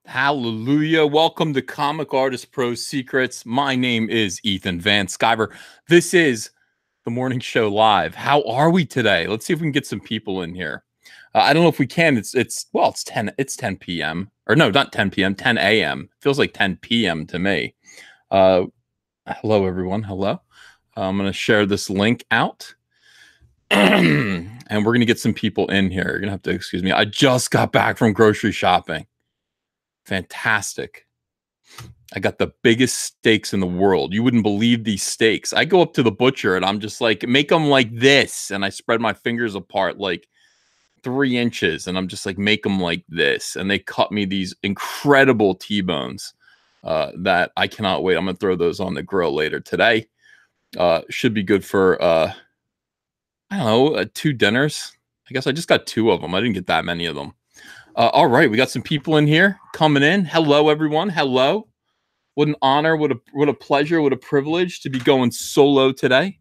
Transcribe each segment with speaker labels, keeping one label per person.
Speaker 1: Hallelujah. Welcome to Comic Artist Pro Secrets. My name is Ethan Van Sciver. This is the morning show live. How are we today? Let's see if we can get some people in here. I don't know if we can. It's 10 p.m. Or no, not 10 p.m. 10 a.m. Feels like 10 p.m. to me. Hello everyone. Hello. I'm going to share this link out. And we're going to get some people in here. You're going to have to excuse me. I just got back from grocery shopping. Fantastic. I got the biggest steaks in the world. You wouldn't believe these steaks. I go up to the butcher and I'm just like, make them like this. And I spread my fingers apart like 3 inches. And I'm just like, make them like this. And they cut me these incredible T-bones that I cannot wait. I'm going to throw those on the grill later today. Should be good for, I don't know, 2 dinners. I guess I just got 2 of them. I didn't get that many of them. All right, we got some people in here coming in. Hello, everyone. Hello. What an honor, what a pleasure, what a privilege to be going solo today.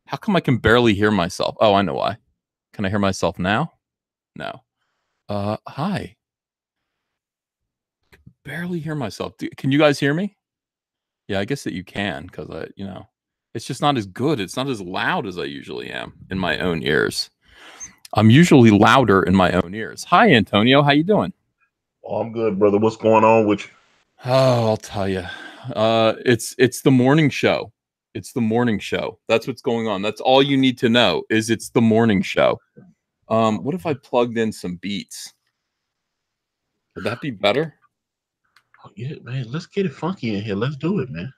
Speaker 1: How come I can barely hear myself? Oh, I know why. Can I hear myself now? No. Hi. Barely hear myself. Can you guys hear me? Yeah, I guess that you can, because it's just not as good. It's not as loud as I usually am in my own ears. I'm usually louder in my own ears. Hi, Antonio. How you doing?
Speaker 2: Oh, I'm good, brother. What's going on with you?
Speaker 1: Oh, I'll tell you. It's the morning show. It's the morning show. That's what's going on. That's all you need to know is it's the morning show. What if I plugged in some beats? Would that be better?
Speaker 2: Oh, yeah, man. Let's get it funky in here. Let's do it, man.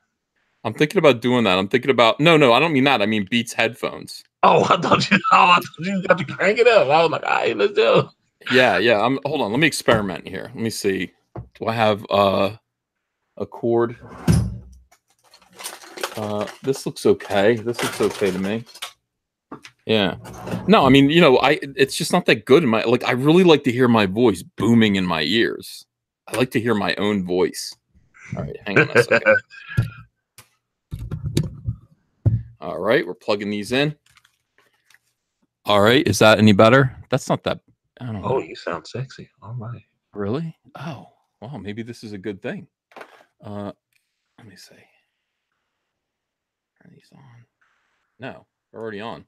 Speaker 1: I'm thinking about doing that. I'm thinking about no, I don't mean that. I mean Beats headphones.
Speaker 2: Oh, I thought you got to crank it up. I was like, all right, let's do it.
Speaker 1: Yeah. Hold on. Let me experiment here. Let me see. Do I have a cord? This looks okay. This looks okay to me. Yeah. No, I mean, it's just not that good in my, I really like to hear my voice booming in my ears. I like to hear my own voice. All right, hang on a second. All right, we're plugging these in. All right, is that any better? That's not that. I don't know.
Speaker 2: Oh, you sound sexy. All right.
Speaker 1: Really? Oh, well, maybe this is a good thing. Let me see. Are these on? No, they're already on.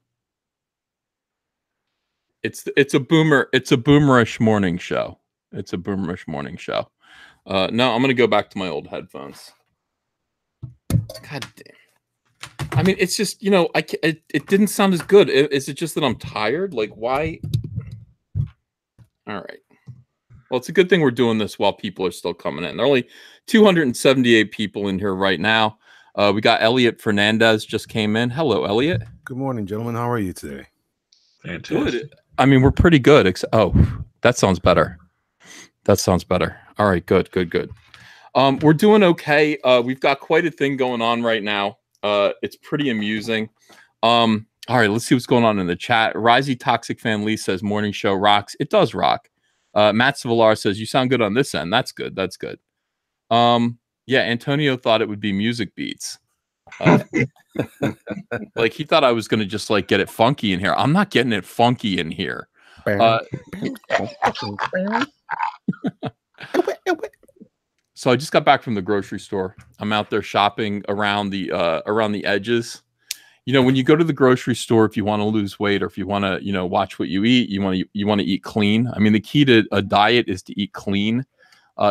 Speaker 1: It's a boomerish morning show. It's a boomerish morning show. No, I'm gonna go back to my old headphones. God damn. I mean, it's just it didn't sound as good. Is it just that I'm tired? Like, why? All right. Well, it's a good thing we're doing this while people are still coming in. There are only 278 people in here right now. We got Elliot Fernandez just came in. Hello, Elliot.
Speaker 3: Good morning, gentlemen. How are you today?
Speaker 2: Fantastic.
Speaker 1: Good. I mean, we're pretty good. Oh, that sounds better. That sounds better. All right, good. We're doing okay. We've got quite a thing going on right now. It's pretty amusing. All right, let's see what's going on in the chat. Risey Toxic Fan Lee says morning show rocks. It does rock. Matt Civilar says you sound good on this end. That's good. That's good. Yeah, Antonio thought it would be music beats. Like he thought I was gonna just like get it funky in here. I'm not getting it funky in here. So I just got back from the grocery store. I'm out there shopping around the edges. When you go to the grocery store, if you want to lose weight or if you want to, watch what you eat, you want to eat clean. I mean, the key to a diet is to eat clean.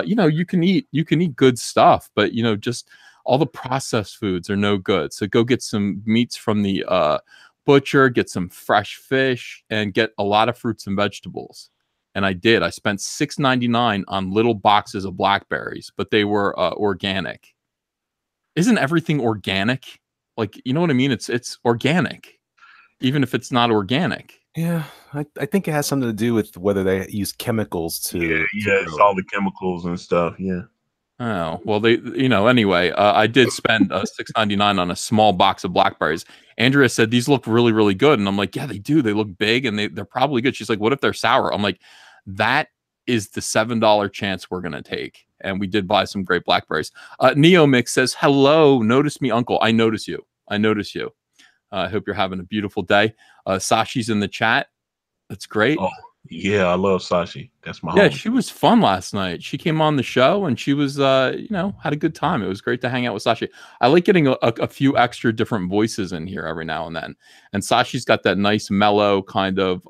Speaker 1: You can eat good stuff, but just all the processed foods are no good. So go get some meats from the butcher, get some fresh fish, and get a lot of fruits and vegetables. And I did. I spent $6.99 on little boxes of blackberries, but they were organic. Isn't everything organic? Like, you know what I mean? It's organic, even if it's not organic.
Speaker 3: Yeah, I think it has something to do with whether they use chemicals to.
Speaker 2: Yeah, it's all the chemicals and stuff. Yeah.
Speaker 1: Oh, well, anyway, I did spend $6.99 on a small box of blackberries. Andrea said, these look really, really good. And I'm like, yeah, they do. They look big and they're probably good. She's like, what if they're sour? I'm like, that is the $7 chance we're going to take. And we did buy some great blackberries. Neo Mix says, hello, notice me, uncle. I notice you. I notice you. I hope you're having a beautiful day. Sashi's in the chat. That's great.
Speaker 2: Oh, Yeah, I love Sashi. That's my
Speaker 1: Yeah,
Speaker 2: homie.
Speaker 1: she was fun last night. She came on the show and she was, had a good time. It was great to hang out with Sashi. I like getting a few extra different voices in here every now and then. And Sashi's got that nice, mellow kind of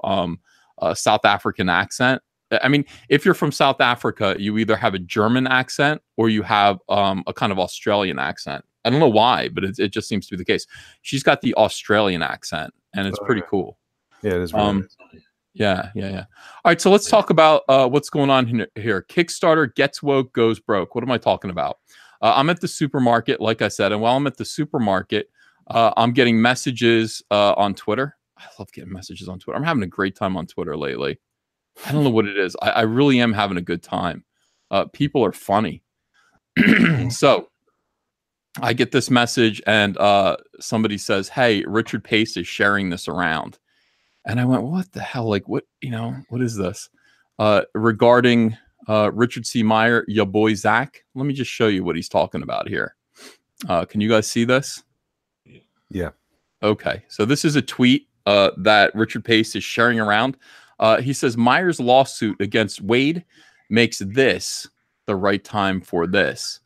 Speaker 1: South African accent. I mean, if you're from South Africa, you either have a German accent or you have a kind of Australian accent. I don't know why, but it just seems to be the case. She's got the Australian accent, and it's pretty cool.
Speaker 3: Yeah, it is really nice.
Speaker 1: Yeah. All right, so let's talk about what's going on here. Kickstarter gets woke, goes broke. What am I talking about? I'm at the supermarket, like I said, and while I'm at the supermarket, I'm getting messages on Twitter. I love getting messages on Twitter. I'm having a great time on Twitter lately. I don't know what it is. I really am having a good time. People are funny. So I get this message, and somebody says, "Hey, Richard Pace is sharing this around." And I went, what the hell? Like, what is this? Regarding Richard C. Meyer, ya boy Zach. Let me just show you what he's talking about here. Can you guys see this?
Speaker 3: Yeah.
Speaker 1: Okay. So this is a tweet that Richard Pace is sharing around. He says, Meyer's lawsuit against Wade makes this the right time for this.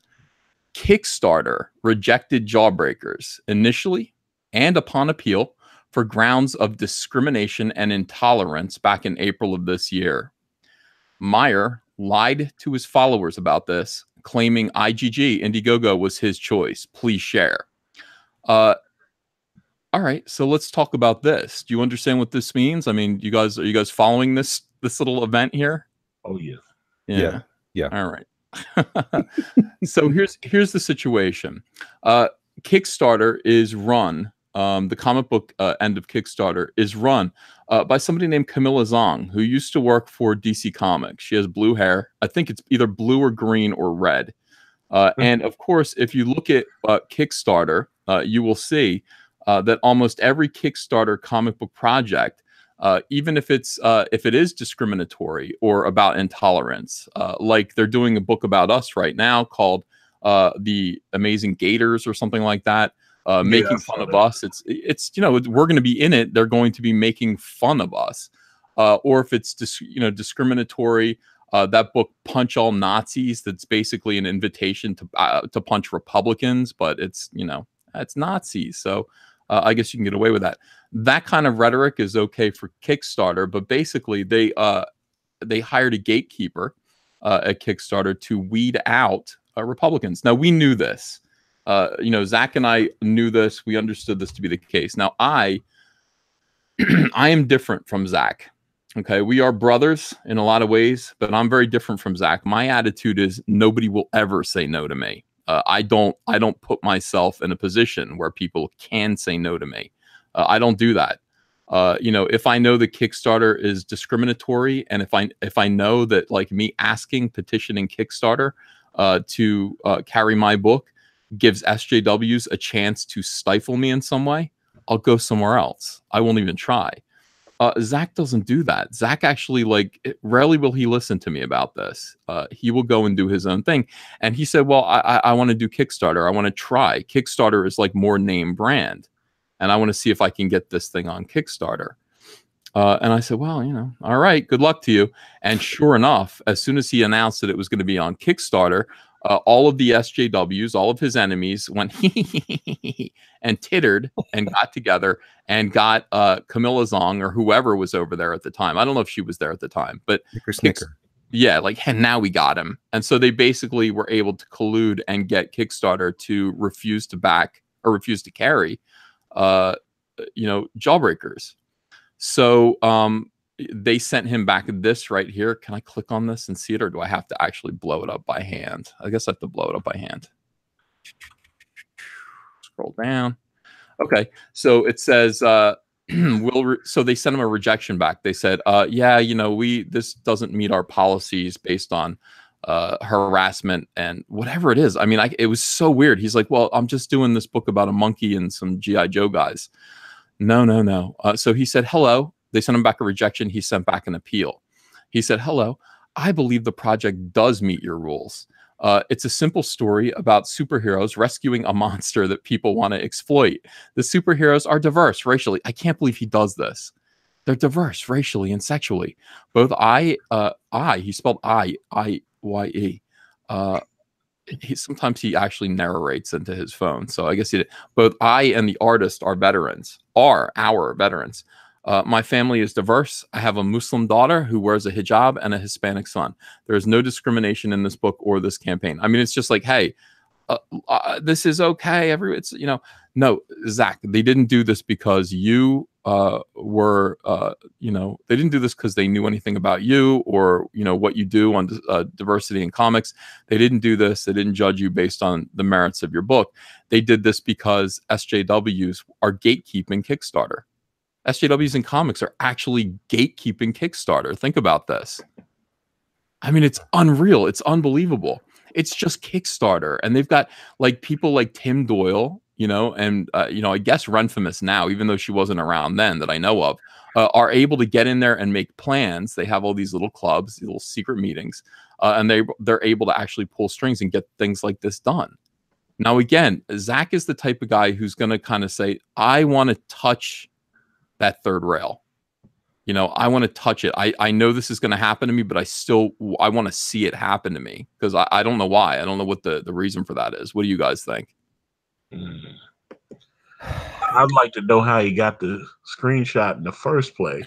Speaker 1: Kickstarter rejected Jawbreakers initially and upon appeal for grounds of discrimination and intolerance back in April of this year. Meyer lied to his followers about this, claiming IGG Indiegogo was his choice. Please share. All right, so let's talk about this. Do you understand what this means? I mean, are you guys following this little event here?
Speaker 2: Oh
Speaker 3: yeah.
Speaker 1: All right. So here's the situation. Kickstarter is run. The comic book end of Kickstarter is run by somebody named Camilla Zong, who used to work for DC Comics. She has blue hair. I think it's either blue or green or red. And of course, if you look at Kickstarter, you will see that almost every Kickstarter comic book project, even if it is discriminatory or about intolerance, like they're doing a book about us right now called The Amazing Gators or something like that. Making fun of us. It's we're going to be in it. They're going to be making fun of us. Or if it's discriminatory, that book Punch All Nazis. That's basically an invitation to punch Republicans, but it's Nazis. So I guess you can get away with that. That kind of rhetoric is okay for Kickstarter, but basically they hired a gatekeeper at Kickstarter to weed out Republicans. Now we knew this. Zach and I knew this. We understood this to be the case. Now, I am different from Zach. Okay, we are brothers in a lot of ways, but I'm very different from Zach. My attitude is nobody will ever say no to me. I don't put myself in a position where people can say no to me. I don't do that. If I know that Kickstarter is discriminatory, and if I know that like me petitioning Kickstarter to carry my book gives SJWs a chance to stifle me in some way, I'll go somewhere else. I won't even try. Zach doesn't do that. Zach actually, rarely will he listen to me about this. He will go and do his own thing. And he said, well, I want to do Kickstarter. I want to try. Kickstarter is like more name brand. And I want to see if I can get this thing on Kickstarter. And I said, well, all right, good luck to you. And sure enough, as soon as he announced that it was going to be on Kickstarter, all of the SJWs, all of his enemies went and tittered and got together and got Camilla Zong or whoever was over there at the time. I don't know if she was there at the time, but
Speaker 3: Snicker.
Speaker 1: Yeah, and now we got him. And so they basically were able to collude and get Kickstarter to refuse to back or refuse to carry, Jawbreakers. So they sent him back this right here. Can I click on this and see it, or do I have to actually blow it up by hand? I guess I have to blow it up by hand. Scroll down. Okay, so it says so they sent him a rejection back. They said, this doesn't meet our policies based on harassment and whatever it is. I mean, it was so weird. He's like, well, I'm just doing this book about a monkey and some G.I. Joe guys. No. So he said, hello. They sent him back a rejection. He sent back an appeal. He said, hello, I believe the project does meet your rules. It's a simple story about superheroes rescuing a monster that people want to exploit. The superheroes are diverse racially. I can't believe he does this. They're diverse racially and sexually. Both he spelled I-Y-E. Sometimes he actually narrates into his phone. So I guess he did. Both I and the artist are veterans, are our veterans. My family is diverse. I have a Muslim daughter who wears a hijab and a Hispanic son. There is no discrimination in this book or this campaign. I mean, it's just like, hey, this is okay. It's, you know, no, Zach, they didn't do this because you were, you know, they didn't do this because they knew anything about you or, you know, what you do on diversity in comics. They didn't do this. They didn't judge you based on the merits of your book. They did this because SJWs are gatekeeping Kickstarter. SJWs in comics are actually gatekeeping Kickstarter. Think about this. I mean, it's unreal. It's unbelievable. It's just Kickstarter. And they've got like people like Tim Doyle, you know, and, you know, I guess Renfamous now, even though she wasn't around then that I know of, are able to get in there and make plans. They have all these little clubs, these little secret meetings, and they're able to actually pull strings and get things like this done. Now, again, Zach is the type of guy who's going to kind of say, I want to touch that third rail. You know, I want to touch it. I know this is going to happen to me, but I want to see it happen to me because I don't know why. I don't know what the reason for that is. What do you guys think?
Speaker 2: I'd like to know how he got the screenshot in the first place.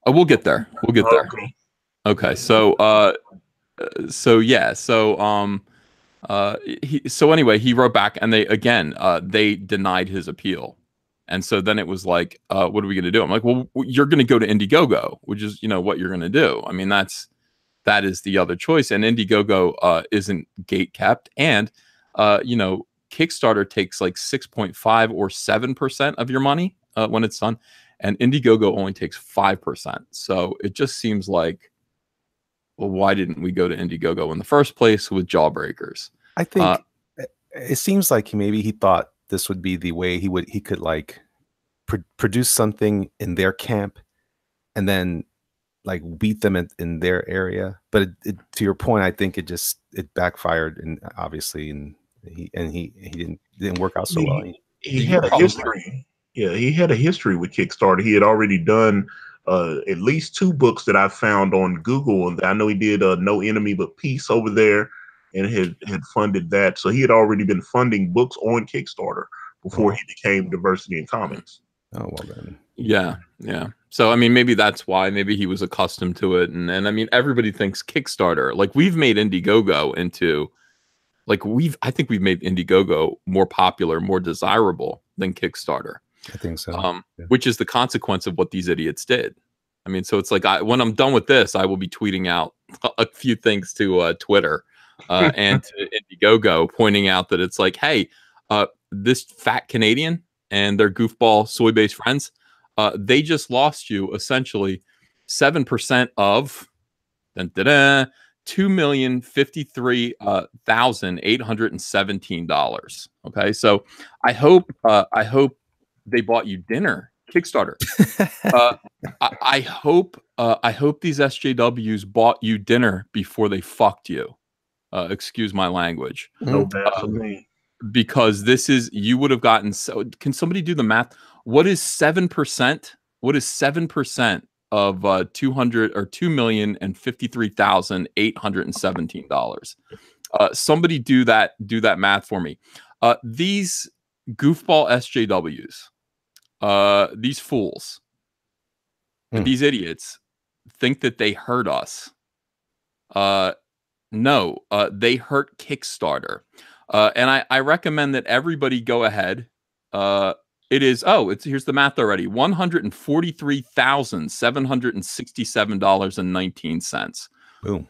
Speaker 1: Oh, we'll get there. We'll get there. Okay. So anyway, he wrote back and they denied his appeal. And so then it was like, what are we going to do? I'm like, well, you're going to go to Indiegogo, which is, you know, what you're going to do. I mean, that is the other choice. And Indiegogo isn't gate kept. And, you know, Kickstarter takes like 6.5 or 7% of your money when it's done. And Indiegogo only takes 5%. So it just seems like, well, why didn't we go to Indiegogo in the first place with Jawbreakers?
Speaker 3: I think it seems like maybe he thought this would be the way he could like produce something in their camp and then like beat them in their area. But to your point, I think it backfired, and obviously, and he didn't work out so well.
Speaker 2: He had a history. Yeah, he had a history with Kickstarter. He had already done at least 2 books that I found on Google, and I know he did No Enemy But Peace over there, and had funded that. So he had already been funding books on Kickstarter before he became Diversity in Comics.
Speaker 3: Oh, well then.
Speaker 1: Yeah. So, I mean, maybe that's why. Maybe he was accustomed to it. And I mean, everybody thinks Kickstarter. Like, we've made Indiegogo into, like, I think we've made Indiegogo more popular, more desirable than Kickstarter.
Speaker 3: I think so.
Speaker 1: Yeah. Which is the consequence of what these idiots did. I mean, so it's like, when I'm done with this, I will be tweeting out a few things to Twitter and to Indiegogo, pointing out that it's like, hey, this fat Canadian and their goofball soy-based friends, they just lost you essentially 7% of $2,053,817. Okay, so I hope they bought you dinner. Kickstarter. I hope these SJWs bought you dinner before they fucked you. Excuse my language.
Speaker 2: No bad for me.
Speaker 1: Because you would have gotten. So can somebody do the math? What is 7%? What is 7% of $2,053,817? Somebody do that math for me. These goofball SJWs, these fools, these idiots think that they hurt us. No, they hurt Kickstarter. And I recommend that everybody go ahead. Here's the math already. $143,767.19.
Speaker 3: Boom.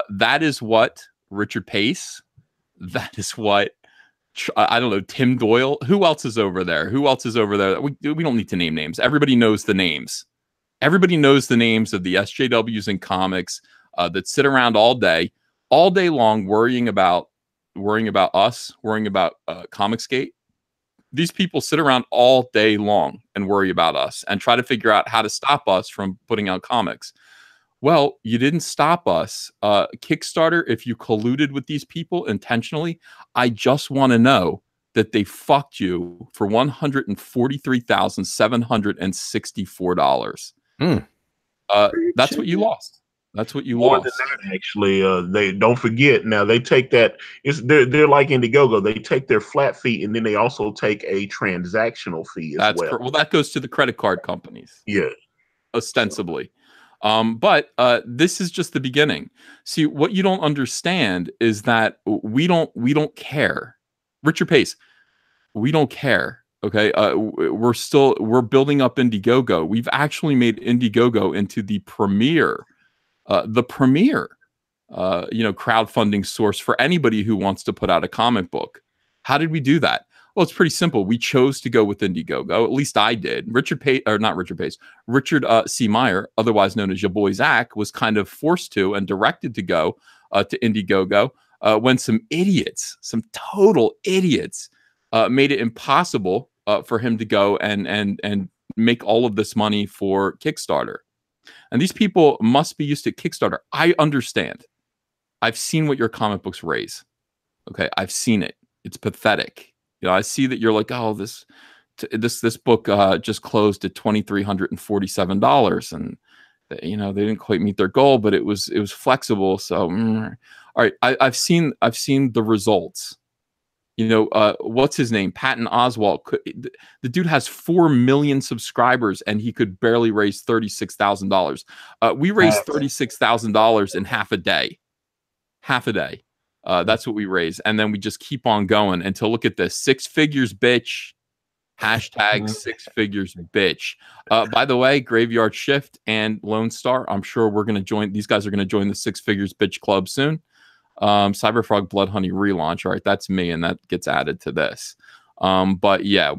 Speaker 1: That is what Richard Pace. That is what I don't know, Tim Doyle. Who else is over there? We don't need to name names. Everybody knows the names. Everybody knows the names of the SJWs in comics that sit around all day long, worrying about us, worrying about COMICSGATE. These people sit around all day long and worry about us and try to figure out how to stop us from putting out comics. Well, you didn't stop us. Kickstarter, if you colluded with these people intentionally, I just want to know that they fucked you for $143,764. That's what you lost. That's what you
Speaker 2: More
Speaker 1: lost.
Speaker 2: than that, actually, they don't forget. Now they take that. They're like Indiegogo. They take their flat fee and then they also take a transactional fee as well.
Speaker 1: Well, that goes to the credit card companies.
Speaker 2: Yeah,
Speaker 1: ostensibly. But this is just the beginning. See, what you don't understand is that we don't care. Richard Pace, we don't care. Okay, we're building up Indiegogo. We've actually made Indiegogo into the premier crowdfunding source for anybody who wants to put out a comic book. How did we do that? Well, it's pretty simple. We chose to go with Indiegogo. At least I did. Richard C. Meyer, otherwise known as your boy Zach, was kind of forced to and directed to go to Indiegogo when some total idiots, made it impossible for him to go and make all of this money for Kickstarter. And these people must be used to Kickstarter. I understand. I've seen what your comic books raise. Okay, I've seen it. It's pathetic. You know, I see that you're like, oh, this book just closed at $2,347, and they didn't quite meet their goal, but it was flexible. So, all right, I've seen the results. What's his name? Patton Oswalt. The dude has 4 million subscribers, and he could barely raise $36,000. We raised $36,000 in half a day. Half a day. That's what we raise. And then we just keep on going until, look at this, 6 figures, bitch. Hashtag 6 figures, bitch. By the way, Graveyard Shift and Lone Star, I'm sure these guys are going to join the 6 figures, bitch club soon. Cyberfrog Blood Honey relaunch. All right, that's me, and that gets added to this. But yeah,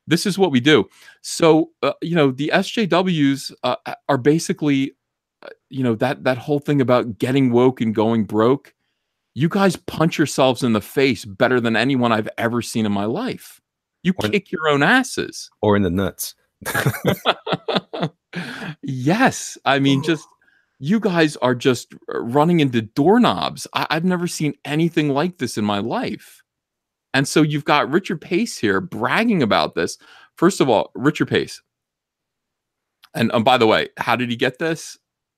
Speaker 1: this is what we do. So, the SJWs are basically, that whole thing about getting woke and going broke. You guys punch yourselves in the face better than anyone I've ever seen in my life. You kick your own asses.
Speaker 3: Or in the nuts.
Speaker 1: Yes. I mean, you guys are just running into doorknobs. I've never seen anything like this in my life. And so you've got Richard Pace here bragging about this. First of all, Richard Pace. And by the way, how did he get this?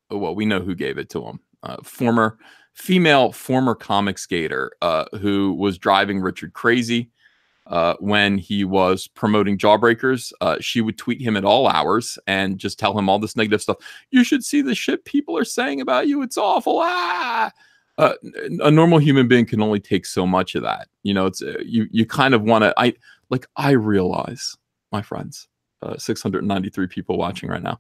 Speaker 1: Well, we know who gave it to him. Former COMICSGATER, who was driving Richard crazy when he was promoting Jawbreakers. She would tweet him at all hours and just tell him all this negative stuff. You should see the shit people are saying about you. It's awful. A normal human being can only take so much of that. It's you kind of want to. I realize, my friends, 693 people watching right now.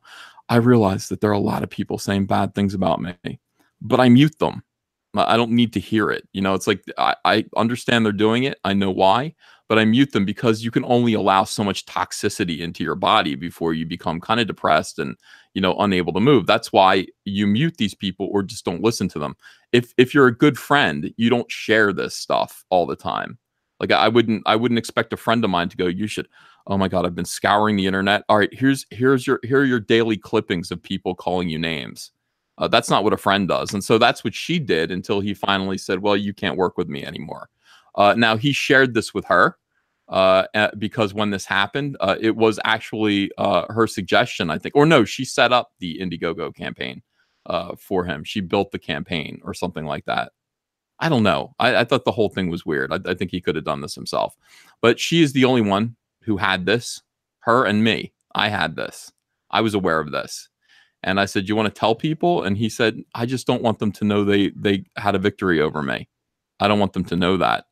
Speaker 1: I realize that there are a lot of people saying bad things about me, but I mute them. I don't need to hear it. It's like, I understand they're doing it. I know why, but I mute them because you can only allow so much toxicity into your body before you become kind of depressed and, unable to move. That's why you mute these people or just don't listen to them. If you're a good friend, you don't share this stuff all the time. Like I wouldn't expect a friend of mine to go, you should, oh my God, I've been scouring the internet. All right, here are your daily clippings of people calling you names. That's not what a friend does. And so that's what she did until he finally said, well, you can't work with me anymore. Now he shared this with her because when this happened, it was actually her suggestion, I think, or no, she set up the Indiegogo campaign for him. She built the campaign or something like that. I don't know. I thought the whole thing was weird. I think he could have done this himself, but she is the only one who had this, her and me. I had this. I was aware of this. And I said, you want to tell people? And he said, I just don't want them to know they had a victory over me. I don't want them to know that.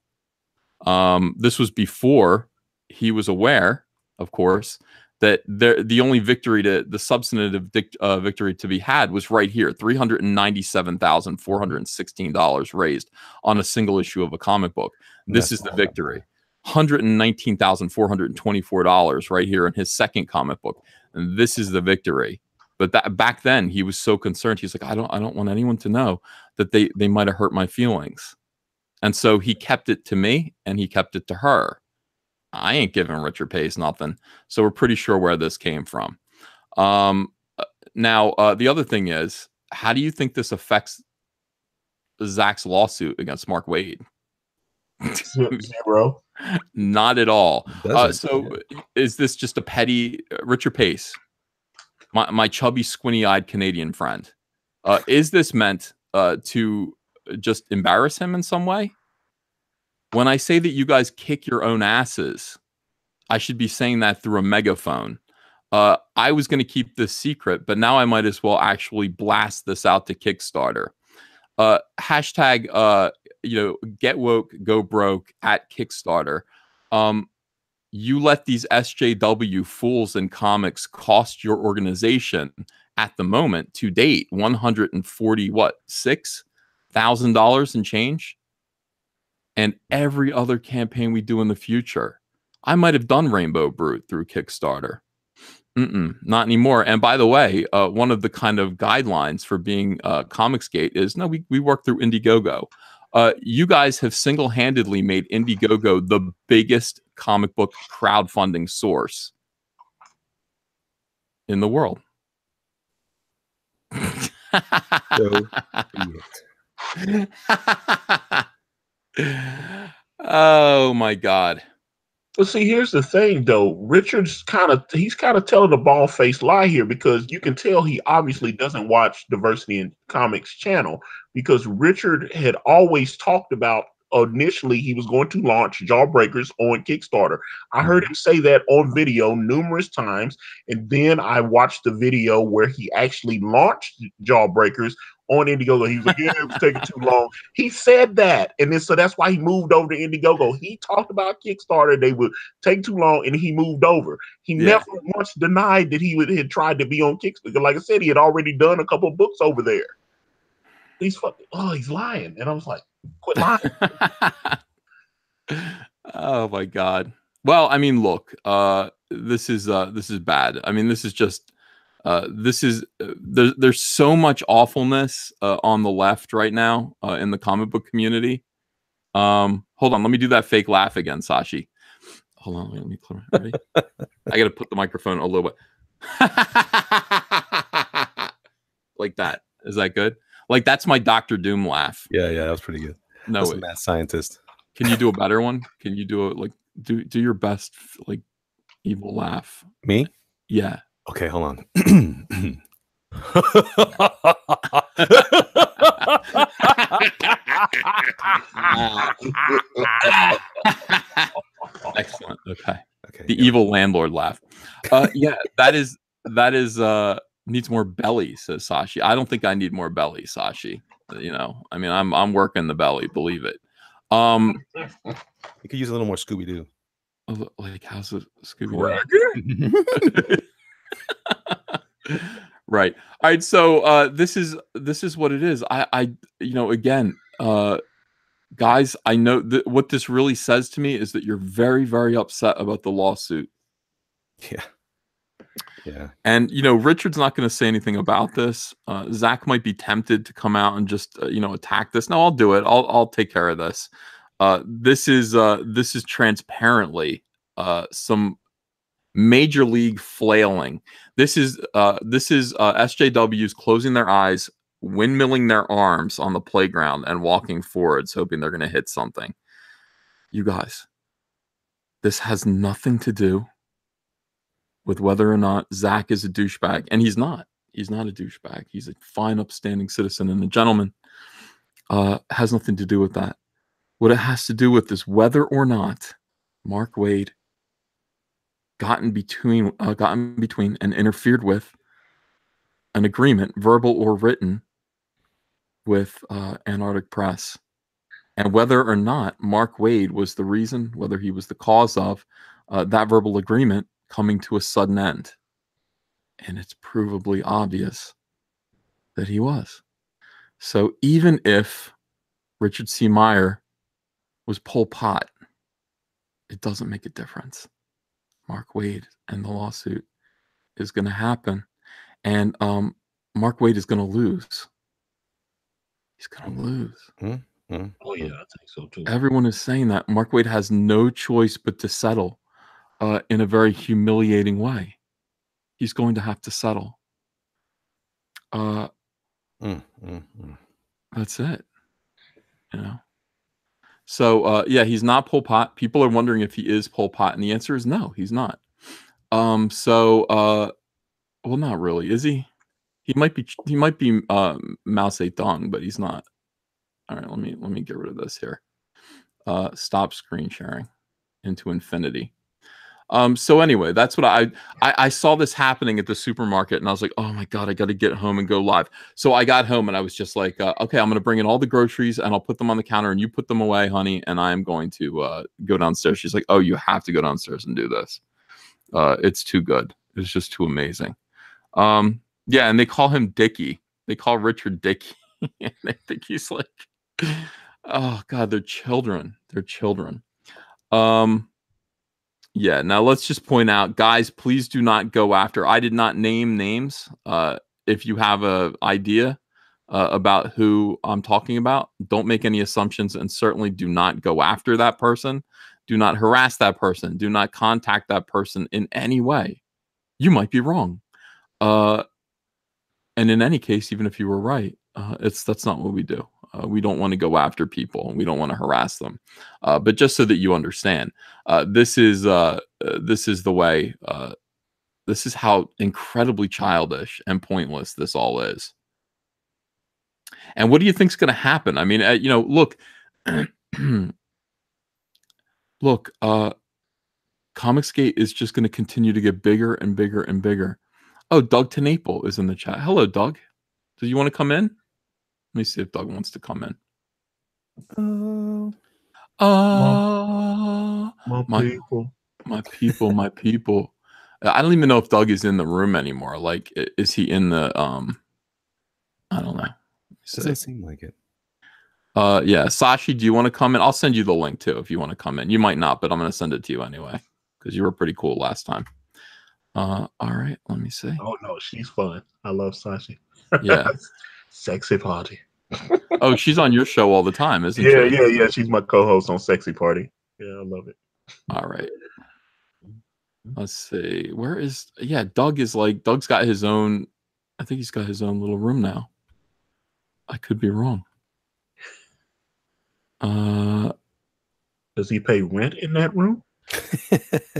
Speaker 1: This was before he was aware, of course, that the only victory the substantive victory to be had was right here, $397,416 raised on a single issue of a comic book. This is the victory. $119,424 right here in his second comic book. And this is the victory. But back then he was so concerned. He's like, I don't want anyone to know that they might have hurt my feelings. And so he kept it to me and he kept it to her. I ain't giving Richard Pace nothing. So we're pretty sure where this came from. Now, the other thing is, how do you think this affects Zach's lawsuit against Mark Waid?
Speaker 2: Zero.
Speaker 1: Not at all. So is this just a petty Richard Pace? my chubby, squinty-eyed Canadian friend. Is this meant to just embarrass him in some way? When I say that you guys kick your own asses, I should be saying that through a megaphone. I was going to keep this secret, but now I might as well actually blast this out to Kickstarter. Hashtag, get woke, go broke at Kickstarter. You let these SJW fools in comics cost your organization at the moment to date $146,000 and change, and every other campaign we do in the future. I might have done Rainbow Brute through Kickstarter. Not anymore. And by the way, one of the kind of guidelines for being COMICSGATE is no, we work through Indiegogo. You guys have single-handedly made Indiegogo the biggest comic book crowdfunding source in the world. Oh my God.
Speaker 2: But see, here's the thing, though. Richard's he's kind of telling a bald-faced lie here, because you can tell he obviously doesn't watch Diversity in Comics channel, because Richard had always talked about initially he was going to launch Jawbreakers on Kickstarter. I heard him say that on video numerous times, and then I watched the video where he actually launched Jawbreakers on Indiegogo. He was like, yeah, it was taking too long. He said that, and then so that's why he moved over to Indiegogo. He talked about Kickstarter, they would take too long, and he moved over. He never once denied that he had tried to be on Kickstarter. Like I said, he had already done a couple of books over there. He's lying. And I was like, quit lying.
Speaker 1: Oh my God. Well, I mean, look, this is bad. I mean, this is just there's so much awfulness on the left right now in the comic book community. Hold on, let me do that fake laugh again, Sashi. Hold on, let me clear. Ready? I got to put the microphone a little bit like that. Is that good? Like, that's my Dr. Doom laugh.
Speaker 3: Yeah, that was pretty good.
Speaker 1: No,
Speaker 3: that's a mad scientist.
Speaker 1: Can you do a better one? Can you do do your best like evil laugh?
Speaker 3: Me?
Speaker 1: Yeah.
Speaker 3: Okay, hold on.
Speaker 1: Excellent. Okay. The evil landlord laugh. Yeah, that is needs more belly, says Sashi. I don't think I need more belly, Sashi. You know, I mean, I'm working the belly, believe it.
Speaker 3: You could use a little more Scooby-Doo.
Speaker 1: Like, how's it Scooby-Doo? Right. All right. So this is what it is. I again, guys, I know that what this really says to me is that you're very, very upset about the lawsuit.
Speaker 3: Yeah. And
Speaker 1: Richard's not going to say anything about this. Zach might be tempted to come out and just attack this. No, I'll do it. I'll take care of this. This is transparently some major league flailing. This is SJWs closing their eyes, windmilling their arms on the playground and walking forwards, hoping they're going to hit something. You guys, this has nothing to do with whether or not Zach is a douchebag, and he's not. He's not a douchebag. He's a fine, upstanding citizen and a gentleman. Has nothing to do with that. What it has to do with is whether or not Mark Waid gotten between and interfered with an agreement, verbal or written, with Antarctic Press, and whether or not Mark Waid was the reason, whether he was the cause of that verbal agreement coming to a sudden end. And it's provably obvious that he was. So even if Richard C. Meyer was Pol Pot, it doesn't make a difference. Mark Waid and the lawsuit is going to happen. And Mark Waid is going to lose. He's going to lose.
Speaker 2: Oh, yeah, I think so, too.
Speaker 1: Everyone is saying that. Mark Waid has no choice but to settle in a very humiliating way. He's going to have to settle. That's it. So, yeah, he's not Pol Pot. People are wondering if he is Pol Pot, and the answer is no, he's not. So Well, not really. Is he? He might be. He might be Mao Zedong, but he's not. All right. Let me get rid of this here. Stop screen sharing into infinity. So anyway, that's what I saw this happening at the supermarket, and I was like, oh my God, I got to get home and go live. So I got home and I was just like, okay, I'm going to bring in all the groceries and I'll put them on the counter and you put them away, honey. And I am going to go downstairs. She's like, oh, you have to go downstairs and do this. It's too good. It's just too amazing. Yeah. And they call him Dickie. They call Richard Dickie. And they think he's like, oh God, they're children. They're children. Yeah, now let's just point out, guys, please do not go after. I did not name names. If you have an idea about who I'm talking about, don't make any assumptions and certainly do not go after that person. Do not harass that person. Do not contact that person in any way. You might be wrong. And in any case, even if you were right, that's not what we do. We don't want to go after people and we don't want to harass them. But just so that you understand, this is the way. This is how incredibly childish and pointless this all is. And what do you think's going to happen? I mean, you know, look, look. COMICSGATE is just going to continue to get bigger and bigger and bigger. Oh, Doug Tenaple is in the chat. Hello, Doug. Do you want to come in? Let me see if Doug wants to come in. My people. I don't even know if Doug is in the room anymore. Like, is he in the I don't know.
Speaker 3: Doesn't seem like it.
Speaker 1: Yeah, Sashi, do you want to come in? I'll send you the link too if you want to come in. You might not, but I'm going to send it to you anyway because you were pretty cool last time. All right, let me see.
Speaker 2: Oh no, she's fun. I love Sashi.
Speaker 1: Yeah.
Speaker 2: Sexy Party.
Speaker 1: Oh, she's on your show all the time, isn't she?
Speaker 2: Yeah. She's my co-host on Sexy Party. Yeah, I love it.
Speaker 1: All right. Let's see. Where is? Yeah, Doug's got his own. I think he's got his own little room now. I could be wrong.
Speaker 2: Does he pay rent in that room?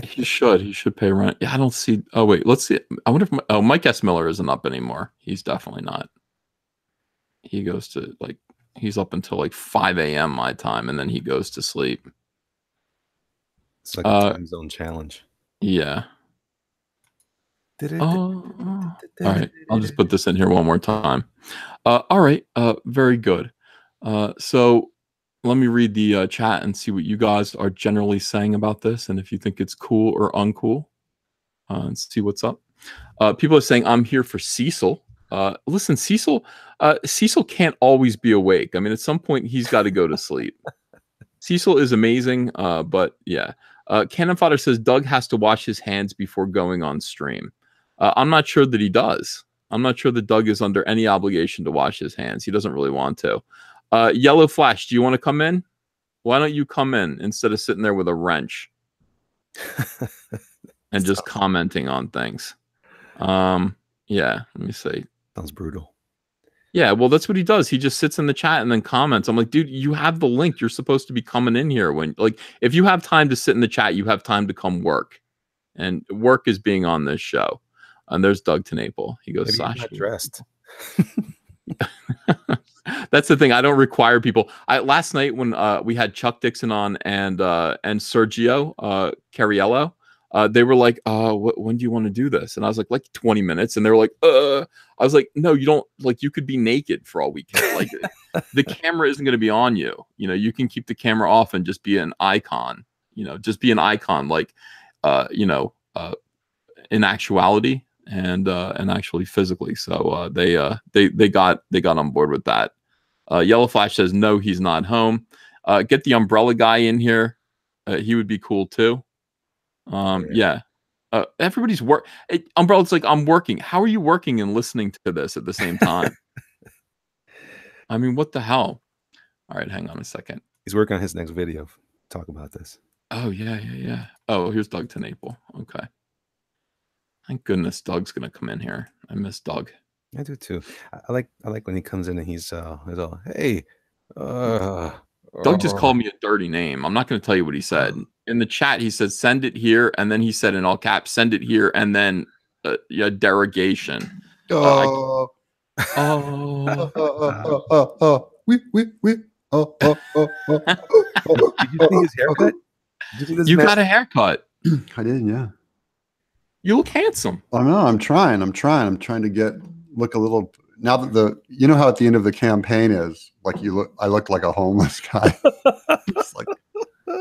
Speaker 1: He should pay rent. Yeah, I don't see. Oh wait, let's see. I wonder if Mike S. Miller isn't up anymore. He's definitely not. He goes to he's up until like 5 a.m. my time, and then he goes to sleep.
Speaker 3: It's like a time zone challenge.
Speaker 1: Yeah. All right. I'll just put this in here one more time. All right. Very good. So let me read the chat and see what you guys are generally saying about this, and if you think it's cool or uncool. And see what's up. People are saying, I'm here for Cecil. Listen, Cecil can't always be awake. I mean, at some point, he's got to go to sleep. Cecil is amazing, but yeah. Cannon Fodder says, Doug has to wash his hands before going on stream. I'm not sure that he does. I'm not sure that Doug is under any obligation to wash his hands. He doesn't really want to. Yellow Flash, do you want to come in? Why don't you come in instead of sitting there with a wrench and just commenting on things? Yeah, let me see.
Speaker 3: Sounds brutal.
Speaker 1: Yeah, well, that's what he does. He just sits in the chat and then comments. I'm like, dude, you have the link. You're supposed to be coming in here when, if you have time to sit in the chat, you have time to come work. And work is being on this show. And there's Doug Tenaple. He goes,
Speaker 3: Maybe he's not dressed.
Speaker 1: That's the thing. I don't require people. Last night when we had Chuck Dixon on and Sergio Cariello, they were like, when do you want to do this? And I was like 20 minutes. And they were like, I was like, no, you don't. You could be naked for all we care. The camera isn't going to be on you. You know, you can keep the camera off and just be an icon. You know, just be an icon, in actuality and actually physically. So they got on board with that. Yellow Flash says, no, he's not home. Get the umbrella guy in here. He would be cool too. Yeah. Everybody's Umbrella's like, I'm working. How are you working and listening to this at the same time? I mean, what the hell? All right, hang on a second.
Speaker 3: He's working on his next video. Talk about this.
Speaker 1: Oh, yeah. Oh, here's Doug Tenaple. Okay. Thank goodness Doug's gonna come in here. I miss Doug.
Speaker 3: I do too. I like when he comes in and he's all, hey.
Speaker 1: Doug just called me a dirty name. I'm not going to tell you what he said. In the chat, he said, send it here. And then he said in all caps, send it here. And then yeah, derogation.
Speaker 4: Oh.
Speaker 3: Did you see his haircut? Did you see this
Speaker 1: You
Speaker 3: man?
Speaker 1: got a haircut.
Speaker 4: I did, yeah.
Speaker 1: You look handsome.
Speaker 4: I know. I'm trying. I'm trying to look a little. Now that you know how at the end of the campaign is like I look like a homeless guy. It's like,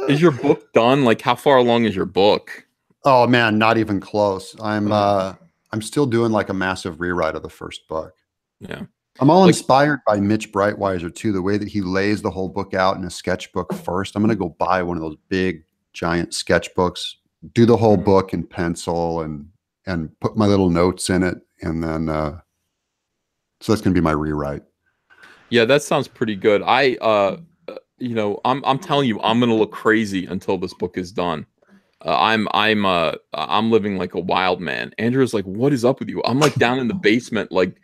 Speaker 1: is your book done? Like, how far along is your book?
Speaker 4: Oh man, not even close. I'm still doing like a massive rewrite of the first book.
Speaker 1: Yeah.
Speaker 4: I'm all inspired by Mitch Breitweiser too. The way that he lays the whole book out in a sketchbook first. I'm going to go buy one of those big, giant sketchbooks, do the whole book in pencil and put my little notes in it. And then, so that's going to be my rewrite. Yeah,
Speaker 1: that sounds pretty good. I'm telling you, I'm going to look crazy until this book is done. I'm living like a wild man. Andrew's like, what is up with you? I'm like down in the basement, like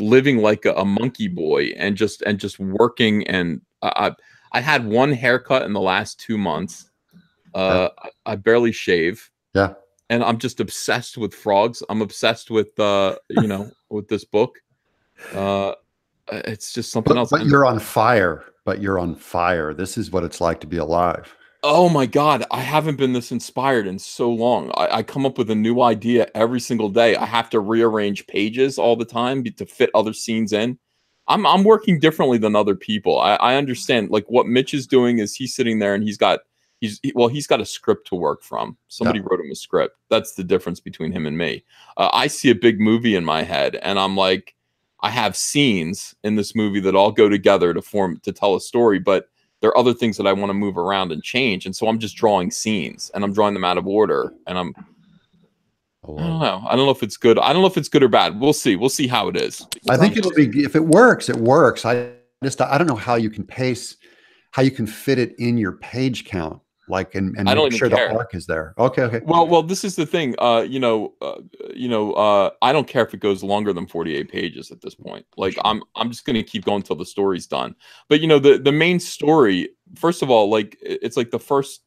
Speaker 1: living like a monkey boy and just working. And I had one haircut in the last 2 months. I barely shave.
Speaker 4: Yeah.
Speaker 1: And I'm just obsessed with frogs. I'm obsessed with, with this book. It's just something else.
Speaker 4: But you're on fire. This is what it's like to be alive.
Speaker 1: Oh my God, I haven't been this inspired in so long. I come up with a new idea every single day. I have to rearrange pages all the time to fit other scenes in. I'm working differently than other people. I understand, like, what Mitch is doing is he's sitting there and he's got a script to work from. Somebody wrote him a script. That's the difference between him and me. I see a big movie in my head and I'm like, I have scenes in this movie that all go together to tell a story, but there are other things that I want to move around and change. And so I'm just drawing scenes and I'm drawing them out of order. And I don't know. I don't know if it's good. I don't know if it's good or bad. We'll see. We'll see how it is.
Speaker 4: I think it'll be, if it works, it works. I don't know how you can fit it in your page count. Like, and make sure the arc is there. Okay.
Speaker 1: Well, this is the thing. I don't care if it goes longer than 48 pages at this point. Like, I'm just going to keep going till the story's done. But the main story, first of all, like, it's like the first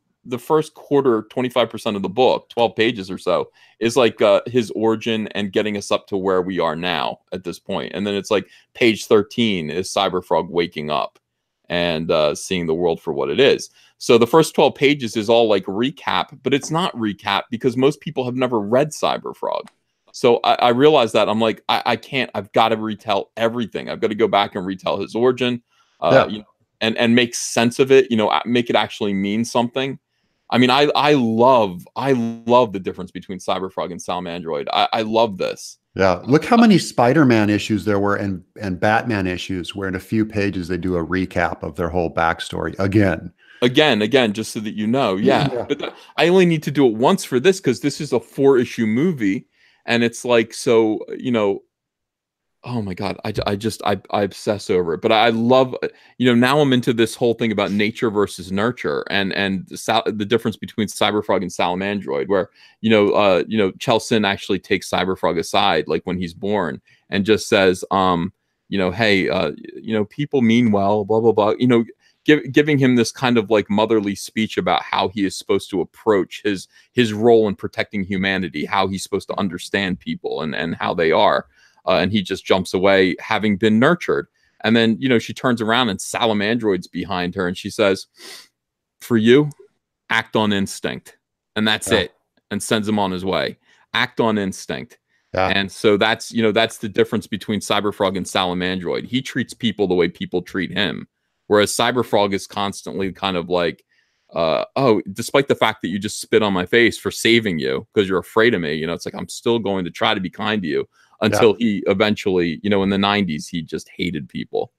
Speaker 1: quarter, 25% of the book, 12 pages or so, is like his origin and getting us up to where we are now at this point. And then it's like page 13 is Cyberfrog waking up and seeing the world for what it is. So the first 12 pages is all like recap, but it's not recap because most people have never read Cyberfrog. So I realized that. I'm like, I can't, I've got to retell everything. I've got to go back and retell his origin, and make sense of it, make it actually mean something. I mean, I love the difference between Cyberfrog and Salamandroid. I love this.
Speaker 4: Yeah. Look how many Spider-Man issues there were and Batman issues where in a few pages they do a recap of their whole backstory again, just so that you know. Yeah. But I only need to do it once for this because this is a 4-issue movie. And it's like, so, oh my God, I obsess over it. But I love, now I'm into this whole thing about nature versus nurture and the difference between Cyberfrog and Salamandroid, where, Chelson actually takes Cyberfrog aside, like when he's born, and just says, hey, people mean well, blah, blah, blah, giving him this kind of like motherly speech about how he is supposed to approach his role in protecting humanity, how he's supposed to understand people and how they are. And he just jumps away having been nurtured. And then, she turns around and Salamandroid's behind her and she says, for you, act on instinct. And that's it. And sends him on his way. Act on instinct. Yeah. And so that's the difference between Cyberfrog and Salamandroid. He treats people the way people treat him. Whereas Cyberfrog is constantly kind of like, despite the fact that you just spit on my face for saving you because you're afraid of me, it's like, I'm still going to try to be kind to you until he eventually, in the 90s, he just hated people.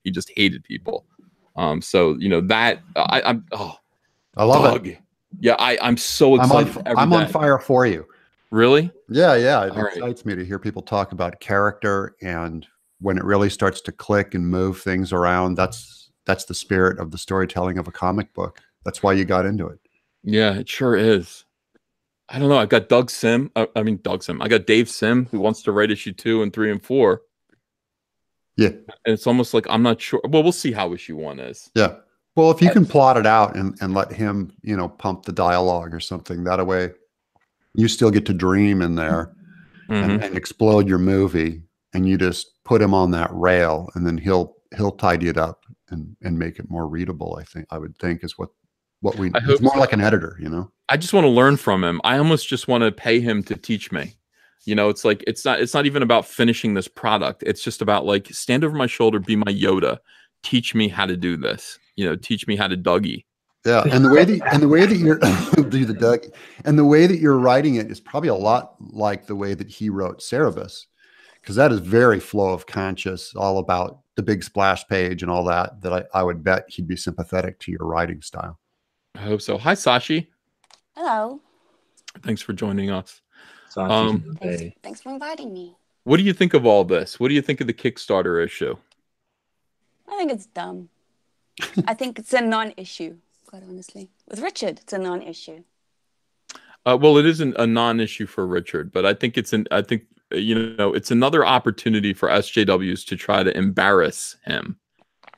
Speaker 4: So, that I love it. Yeah. I'm so excited. I'm on fire for you.
Speaker 1: Really?
Speaker 4: Yeah. It excites me to hear people talk about character, and when it really starts to click and move things around, that's the spirit of the storytelling of a comic book. That's why you got into it. Yeah,
Speaker 1: it sure is. I don't know. I got Doug Sim. I got Dave Sim, who wants to write issue 2 and 3 and 4.
Speaker 4: Yeah.
Speaker 1: And it's almost like, I'm not sure. Well, we'll see how issue 1 is.
Speaker 4: Yeah. Well, if you can plot it out and let him, pump the dialogue or something, that way you still get to dream in there. and explode your movie, and you just put him on that rail, and then he'll tidy it up and make it more readable. I would think is what we. It's more like an editor, you know.
Speaker 1: I just want to learn from him. I almost just want to pay him to teach me. You know, it's like it's not even about finishing this product. It's just about like stand over my shoulder, be my Yoda, teach me how to do this. You know, teach me how to Dougie.
Speaker 4: Yeah, and the way that you're do the Dougie, and the way that you're writing it is probably a lot like the way that he wrote Cerebus, because that is very flow of conscious, all about the big splash page and all that. That I would bet he'd be sympathetic to your writing style.
Speaker 1: I hope so. Hi, Sashi.
Speaker 5: Hello.
Speaker 1: Thanks for joining us.
Speaker 5: Thanks for inviting me.
Speaker 1: What do you think of all this? What do you think of the Kickstarter issue?
Speaker 5: I think it's dumb. I think it's a non-issue, quite honestly. With Richard, it's a non-issue.
Speaker 1: Well, it isn't a non-issue for Richard, but I think it's it's another opportunity for SJWs to try to embarrass him.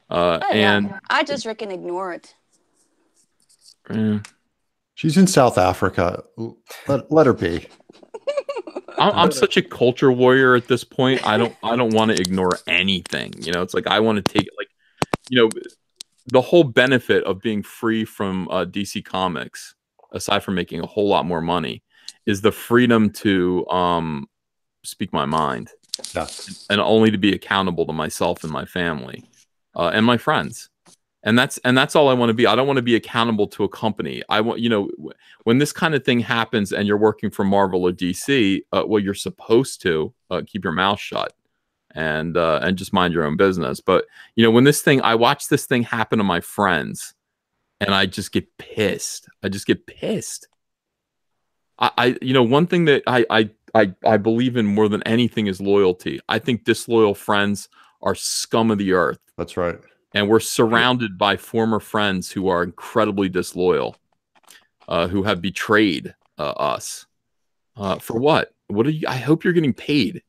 Speaker 1: And
Speaker 5: I just reckon ignore it.
Speaker 4: She's in South Africa. Let her be.
Speaker 1: I'm such a culture warrior at this point. I don't want to ignore anything. You know, it's like I want to take it. Like, you know, the whole benefit of being free from DC Comics, aside from making a whole lot more money, is the freedom to speak my mind, and only to be accountable to myself and my family and my friends. And that's all I want to be. I don't want to be accountable to a company. I want, you know, when this kind of thing happens and you're working for Marvel or DC, well, you're supposed to keep your mouth shut and just mind your own business. But, you know, when I watch this thing happen to my friends, and I just get pissed. I just get pissed. You know, one thing that I believe in more than anything is loyalty. I think disloyal friends are scum of the earth.
Speaker 4: That's right. And
Speaker 1: we're surrounded by former friends who are incredibly disloyal, who have betrayed us. For what? What are you? I hope you're getting paid.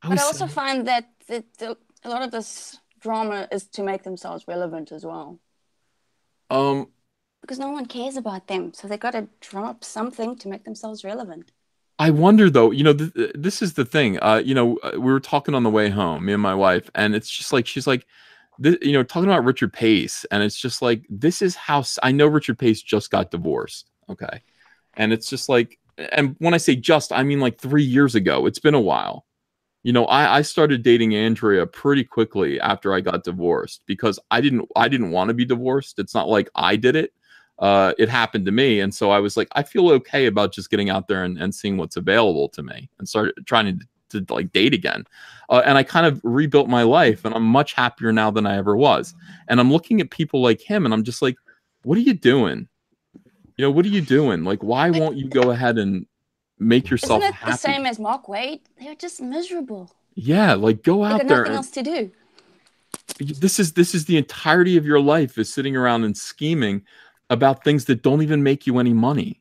Speaker 5: But I also find that a lot of this drama is to make themselves relevant as well. Because no one cares about them, so they got to drum up something to make themselves relevant.
Speaker 1: I wonder, though. You know, this is the thing. You know, we were talking on the way home, me and my wife, and it's just like she's like, you know, talking about Richard Pace, and it's just like, this is how I know Richard Pace just got divorced. Okay. And it's just like, and when I say just, I mean like 3 years ago. It's been a while. You know, I started dating Andrea pretty quickly after I got divorced because I didn't want to be divorced. It's not like I did it. It happened to me. And so I was like, I feel okay about just getting out there and seeing what's available to me, and started trying to like date again. And I kind of rebuilt my life, and I'm much happier now than I ever was. And I'm looking at people like him, and I'm just like, what are you doing? You know, what are you doing? Like, why won't you go ahead and make yourself
Speaker 5: happy?
Speaker 1: Isn't it
Speaker 5: the same as Mark Waid? They're just miserable.
Speaker 1: Yeah, like go out there.
Speaker 5: Nothing else to do.
Speaker 1: This is the entirety of your life is sitting around and scheming about things that don't even make you any money.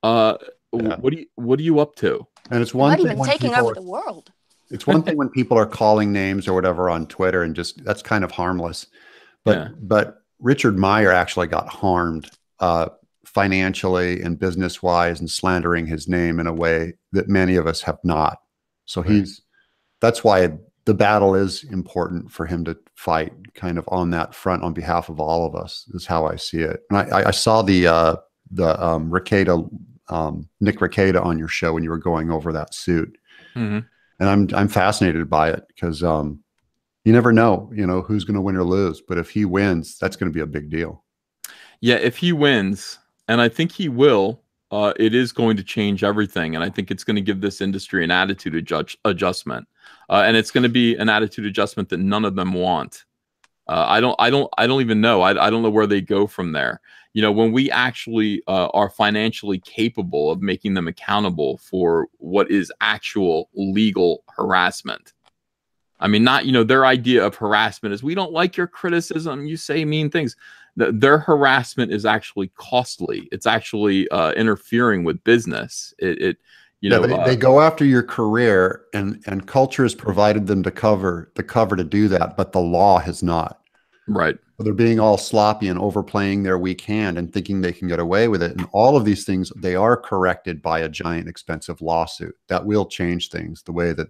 Speaker 1: What are you up to?
Speaker 4: And it's one thing
Speaker 5: when taking over the world.
Speaker 4: It's one thing when people are calling names or whatever on Twitter, and just that's kind of harmless. But Richard Meyer actually got harmed financially and business wise, and slandering his name in a way that many of us have not. So that's why the battle is important for him to fight kind of on that front on behalf of all of us, is how I see it. And I saw the Rekieta, Nick Rekieta on your show when you were going over that suit.
Speaker 1: Mm-hmm.
Speaker 4: And I'm fascinated by it because you never know, you know, who's going to win or lose. But if he wins, that's going to be a big deal.
Speaker 1: Yeah, if he wins, and I think he will, it is going to change everything. And I think it's going to give this industry an attitude adjustment. And it's going to be an attitude adjustment that none of them want. I don't even know. I don't know where they go from there. You know, when we actually are financially capable of making them accountable for what is actual legal harassment. I mean, not, you know, their idea of harassment is, we don't like your criticism, you say mean things. Their harassment is actually costly. It's actually interfering with business.
Speaker 4: They go after your career, and culture has provided them the cover to do that, but the law has not.
Speaker 1: Right.
Speaker 4: They're being all sloppy and overplaying their weak hand and thinking they can get away with it. And all of these things, they are corrected by a giant expensive lawsuit that will change things the way that,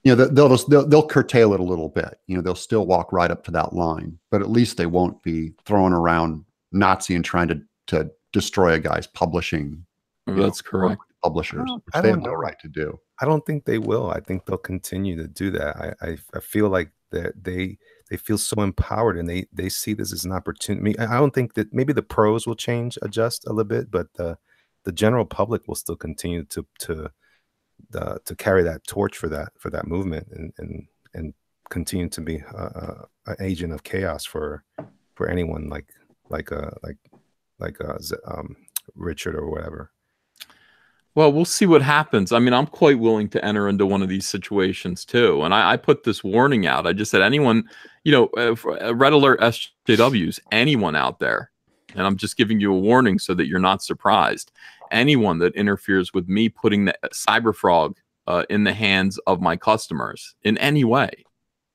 Speaker 4: you know, they'll curtail it a little bit. You know, they'll still walk right up to that line, but at least they won't be throwing around Nazi and trying to destroy a guy's publishing.
Speaker 1: That's correct.
Speaker 4: Publishers, which they have no right to do.
Speaker 3: I don't think they will. I think they'll continue to do that. I feel like that they feel so empowered, and they see this as an opportunity. I don't think that maybe the pros will adjust a little bit, but the general public will still continue to carry that torch for that movement and continue to be an agent of chaos for anyone like Richard or whatever.
Speaker 1: Well, we'll see what happens. I mean, I'm quite willing to enter into one of these situations too. And I put this warning out. I just said, anyone, you know, red alert SJWs, anyone out there, and I'm just giving you a warning so that you're not surprised. Anyone that interferes with me putting the cyberfrog in the hands of my customers in any way,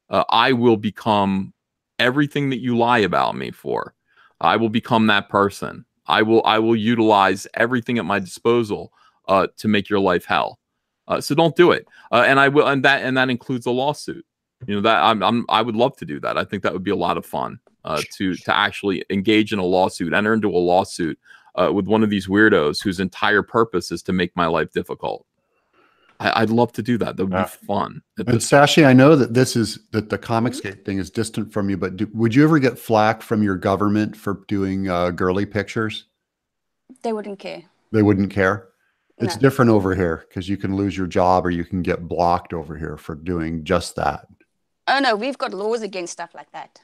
Speaker 1: I will become everything that you lie about me for. I will become that person. I will utilize everything at my disposal to make your life hell. So don't do it. And I will, and that includes a lawsuit. You know, that I would love to do that. I think that would be a lot of fun to actually engage in a lawsuit, enter into a lawsuit with one of these weirdos whose entire purpose is to make my life difficult. I'd love to do that. That would be fun.
Speaker 4: And Sashi, I know that the COMICSGATE thing is distant from you, but would you ever get flack from your government for doing girly pictures?
Speaker 5: They wouldn't care.
Speaker 4: They wouldn't care? It's
Speaker 5: No.
Speaker 4: different over here because you can lose your job or you can get blocked over here for doing just that.
Speaker 5: Oh no, we've got laws against stuff like that.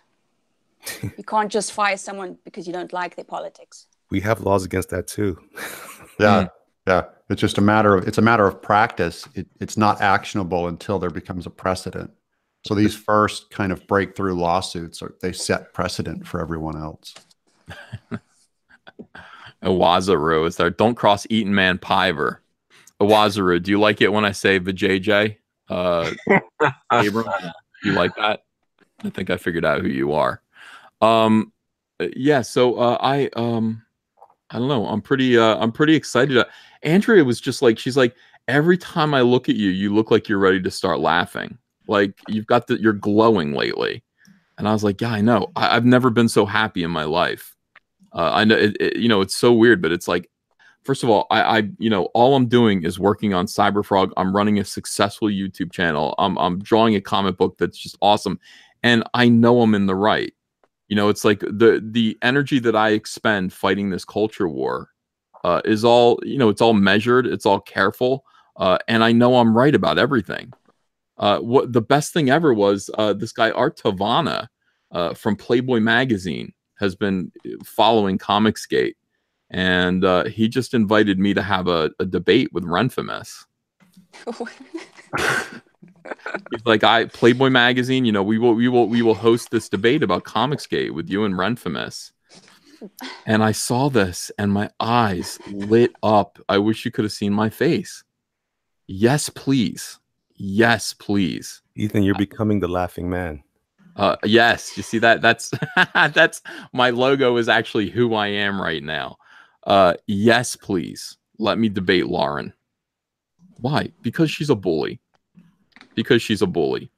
Speaker 5: You can't just fire someone because you don't like their politics.
Speaker 3: We have laws against that too.
Speaker 4: Yeah. Yeah. It's just a matter of practice. It's not actionable until there becomes a precedent. So these first kind of breakthrough lawsuits they set precedent for everyone else.
Speaker 1: Awazaru is there. Don't cross Eaton Man Piver. Awazaru, do you like it when I say vajayjay? Abram, you like that? I think I figured out who you are. Yeah, so I don't know. I'm pretty excited. Andrea was just like, she's like, every time I look at you, you look like you're ready to start laughing. Like you're glowing lately. And I was like, yeah, I know. I've never been so happy in my life. I know you know, it's so weird, but it's like, first of all, you know, all I'm doing is working on Cyberfrog. I'm running a successful YouTube channel. I'm drawing a comic book that's just awesome. And I know I'm in the right. You know, it's like the energy that I expend fighting this culture war is all, you know, it's all measured. It's all careful. And I know I'm right about everything. What the best thing ever was this guy, Art Tavana from Playboy magazine has been following COMICSGATE. And he just invited me to have a debate with Renfamous. He's like, Playboy magazine, you know, we will host this debate about COMICSGATE with you and Renfamous. And I saw this and my eyes lit up. I wish you could have seen my face. Yes, please. Yes, please.
Speaker 3: Ethan, you're becoming the laughing man.
Speaker 1: Yes, you see that? That's that's my logo is actually who I am right now. Yes, please. Let me debate Lauren. Why? Because she's a bully. Because she's a bully.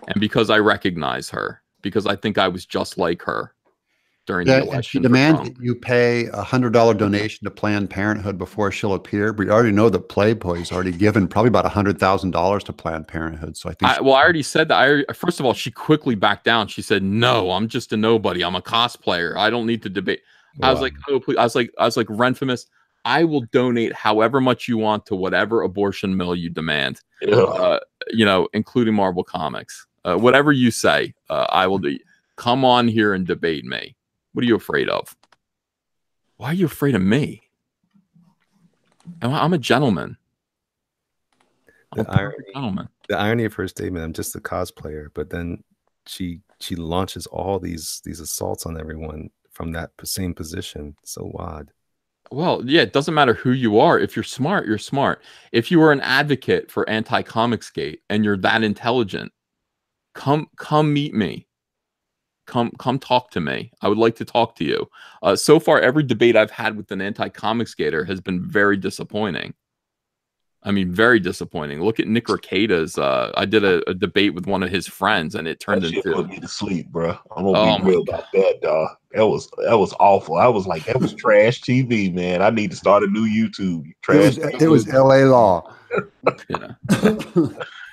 Speaker 1: And because I recognize her. Because I think I was just like her during the election.
Speaker 4: She demands that you pay a $100 donation to Planned Parenthood before she'll appear. But you already know that Playboy's already given probably about $100,000 to Planned Parenthood. So I think
Speaker 1: well, I already said that. First of all, she quickly backed down. She said, "No, I'm just a nobody. I'm a cosplayer. I don't need to debate." Wow. I was like, "Oh, please." I was like, Renfamous, I will donate however much you want to whatever abortion mill you demand. Yeah. You know, including Marvel Comics. Whatever you say, I will do. Come on here and debate me. What are you afraid of? Why are you afraid of me? I'm a gentleman.
Speaker 3: The irony of her statement, I'm just a cosplayer, but then she launches all these assaults on everyone from that same position. So odd.
Speaker 1: Well, yeah, it doesn't matter who you are. If you're smart, you're smart. If you are an advocate for anti-COMICSGATE and you're that intelligent, come meet me. come talk to me. I would like to talk to you. So far, every debate I've had with an anti-COMICSGATer has been very disappointing. I mean, very disappointing. Look at Nick Ricada's. I did a debate with one of his friends, and it turned into
Speaker 2: put me to sleep, bro. I'm gonna be real about that, dog. That was awful. I was like, that was trash TV, man. I need to start a new YouTube.
Speaker 4: It was LA Law.
Speaker 1: Yeah.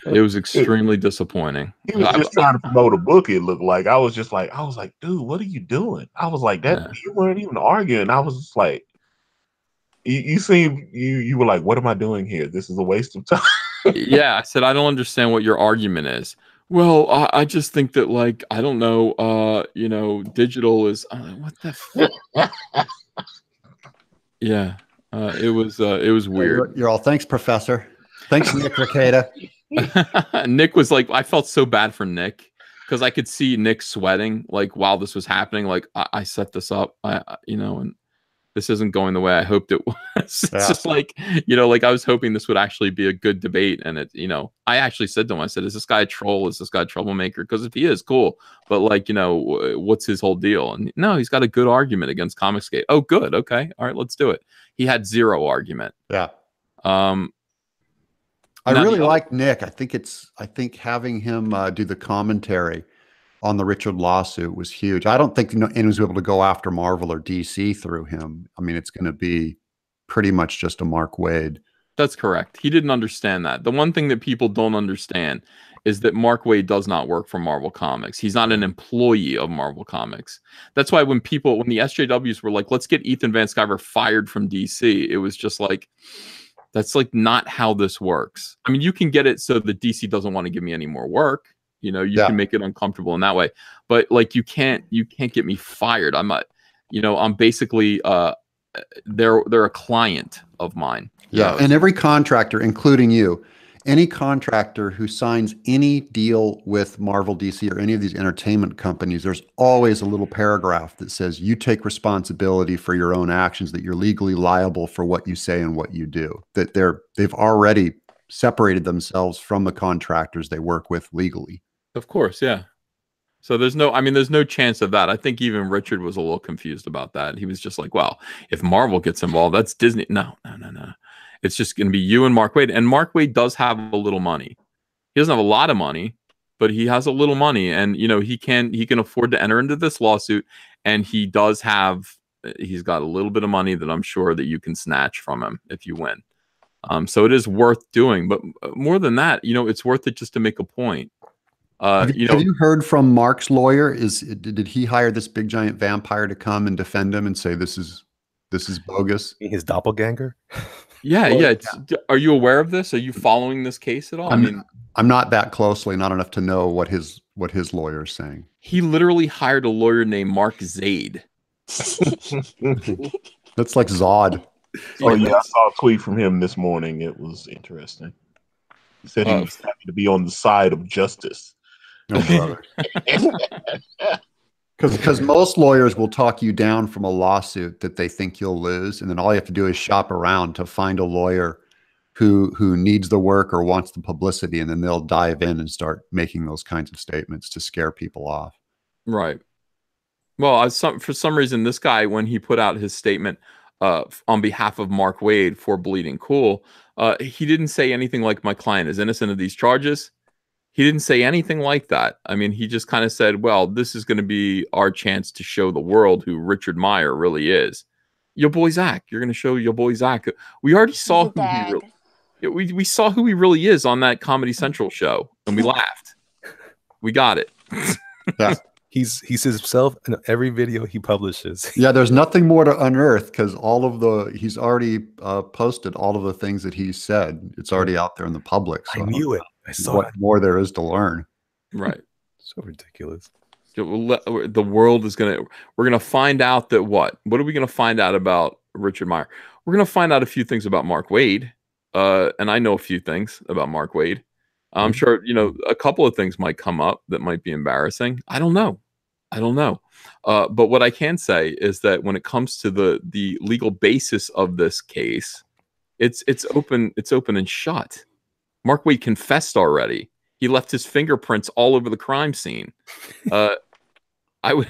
Speaker 1: It was extremely disappointing.
Speaker 2: He was just trying to promote a book, it looked like. I was like, dude, what are you doing? I was like, you weren't even arguing. I was just like, you were like, what am I doing here? This is a waste of time.
Speaker 1: Yeah, I said, I don't understand what your argument is. Well, I just think that, like, I don't know, you know, digital is what the yeah. It was weird.
Speaker 4: You're all, thanks, Professor. Thanks, Nick Ricada.
Speaker 1: Nick was like, I felt so bad for Nick because I could see Nick sweating like while this was happening. Like, I set this up, you know, and this isn't going the way I hoped it was. It's just like, you know, like I was hoping this would actually be a good debate. And it, you know, I actually said to him, I said, is this guy a troll? Is this guy a troublemaker? Because if he is, cool. But like, you know, what's his whole deal? And no, he's got a good argument against COMICSGATE. Oh, good. Okay. All right, let's do it. He had zero argument.
Speaker 4: Yeah. I really like Nick. I think having him do the commentary on the Richard lawsuit was huge. I don't think anyone was able to go after Marvel or DC through him. I mean, it's going to be pretty much just a Mark Waid.
Speaker 1: That's correct. He didn't understand that. The one thing that people don't understand is that Mark Waid does not work for Marvel Comics. He's not an employee of Marvel Comics. That's why when the SJWs were like, let's get Ethan Van Sciver fired from DC, it was just like, that's like not how this works. I mean, you can get it so the DC doesn't want to give me any more work. You know, you can make it uncomfortable in that way, but like you can't get me fired. I'm not, you know, I'm basically they're a client of mine.
Speaker 4: Yeah, and every contractor, including you, any contractor who signs any deal with Marvel, DC, or any of these entertainment companies, there's always a little paragraph that says you take responsibility for your own actions, that you're legally liable for what you say and what you do, that they've already separated themselves from the contractors they work with legally.
Speaker 1: Of course, yeah. So there's no chance of that. I think even Richard was a little confused about that. He was just like, well, if Marvel gets involved, that's Disney. No. It's just going to be you and Mark Waid. And Mark Waid does have a little money. He doesn't have a lot of money, but he has a little money. And, you know, he can afford to enter into this lawsuit. And he's got a little bit of money that I'm sure that you can snatch from him if you win. So it is worth doing. But more than that, you know, it's worth it just to make a point.
Speaker 4: Have you heard from Mark's lawyer? Did he hire this big giant vampire to come and defend him and say this is bogus?
Speaker 3: His doppelganger?
Speaker 1: Yeah. Are you aware of this? Are you following this case at all?
Speaker 4: I'm not that closely, not enough to know what his lawyer is saying.
Speaker 1: He literally hired a lawyer named Mark Zaid.
Speaker 4: That's like Zod.
Speaker 2: Oh yeah, I saw a tweet from him this morning. It was interesting. He said he was happy to be on the side of justice.
Speaker 4: No, because most lawyers will talk you down from a lawsuit that they think you'll lose, and then all you have to do is shop around to find a lawyer who needs the work or wants the publicity, and then they'll dive in and start making those kinds of statements to scare people off.
Speaker 1: Right. Well, for some reason, this guy, when he put out his statement on behalf of Mark Waid for Bleeding Cool, he didn't say anything like my client is innocent of these charges. He didn't say anything like that. I mean, he just kind of said, well, this is going to be our chance to show the world who Richard Meyer really is. Your boy Zach. You're going to show your boy Zach. We already saw we saw who he really is on that Comedy Central show, and we laughed. We got it.
Speaker 3: Yeah. He sees himself in every video he publishes.
Speaker 4: Yeah, there's nothing more to unearth because he's already posted all of the things that he said. It's already out there in the public. So
Speaker 3: I knew it. I saw
Speaker 4: what more there is to learn.
Speaker 1: Right.
Speaker 3: So ridiculous.
Speaker 1: The world is we're going to find out that what are we going to find out about Richard Meyer? We're going to find out a few things about Mark Waid. And I know a few things about Mark Waid. I'm sure, you know, a couple of things might come up that might be embarrassing. I don't know. But what I can say is that when it comes to the legal basis of this case, it's open and shut. Mark Waid confessed already. He left his fingerprints all over the crime scene. I would.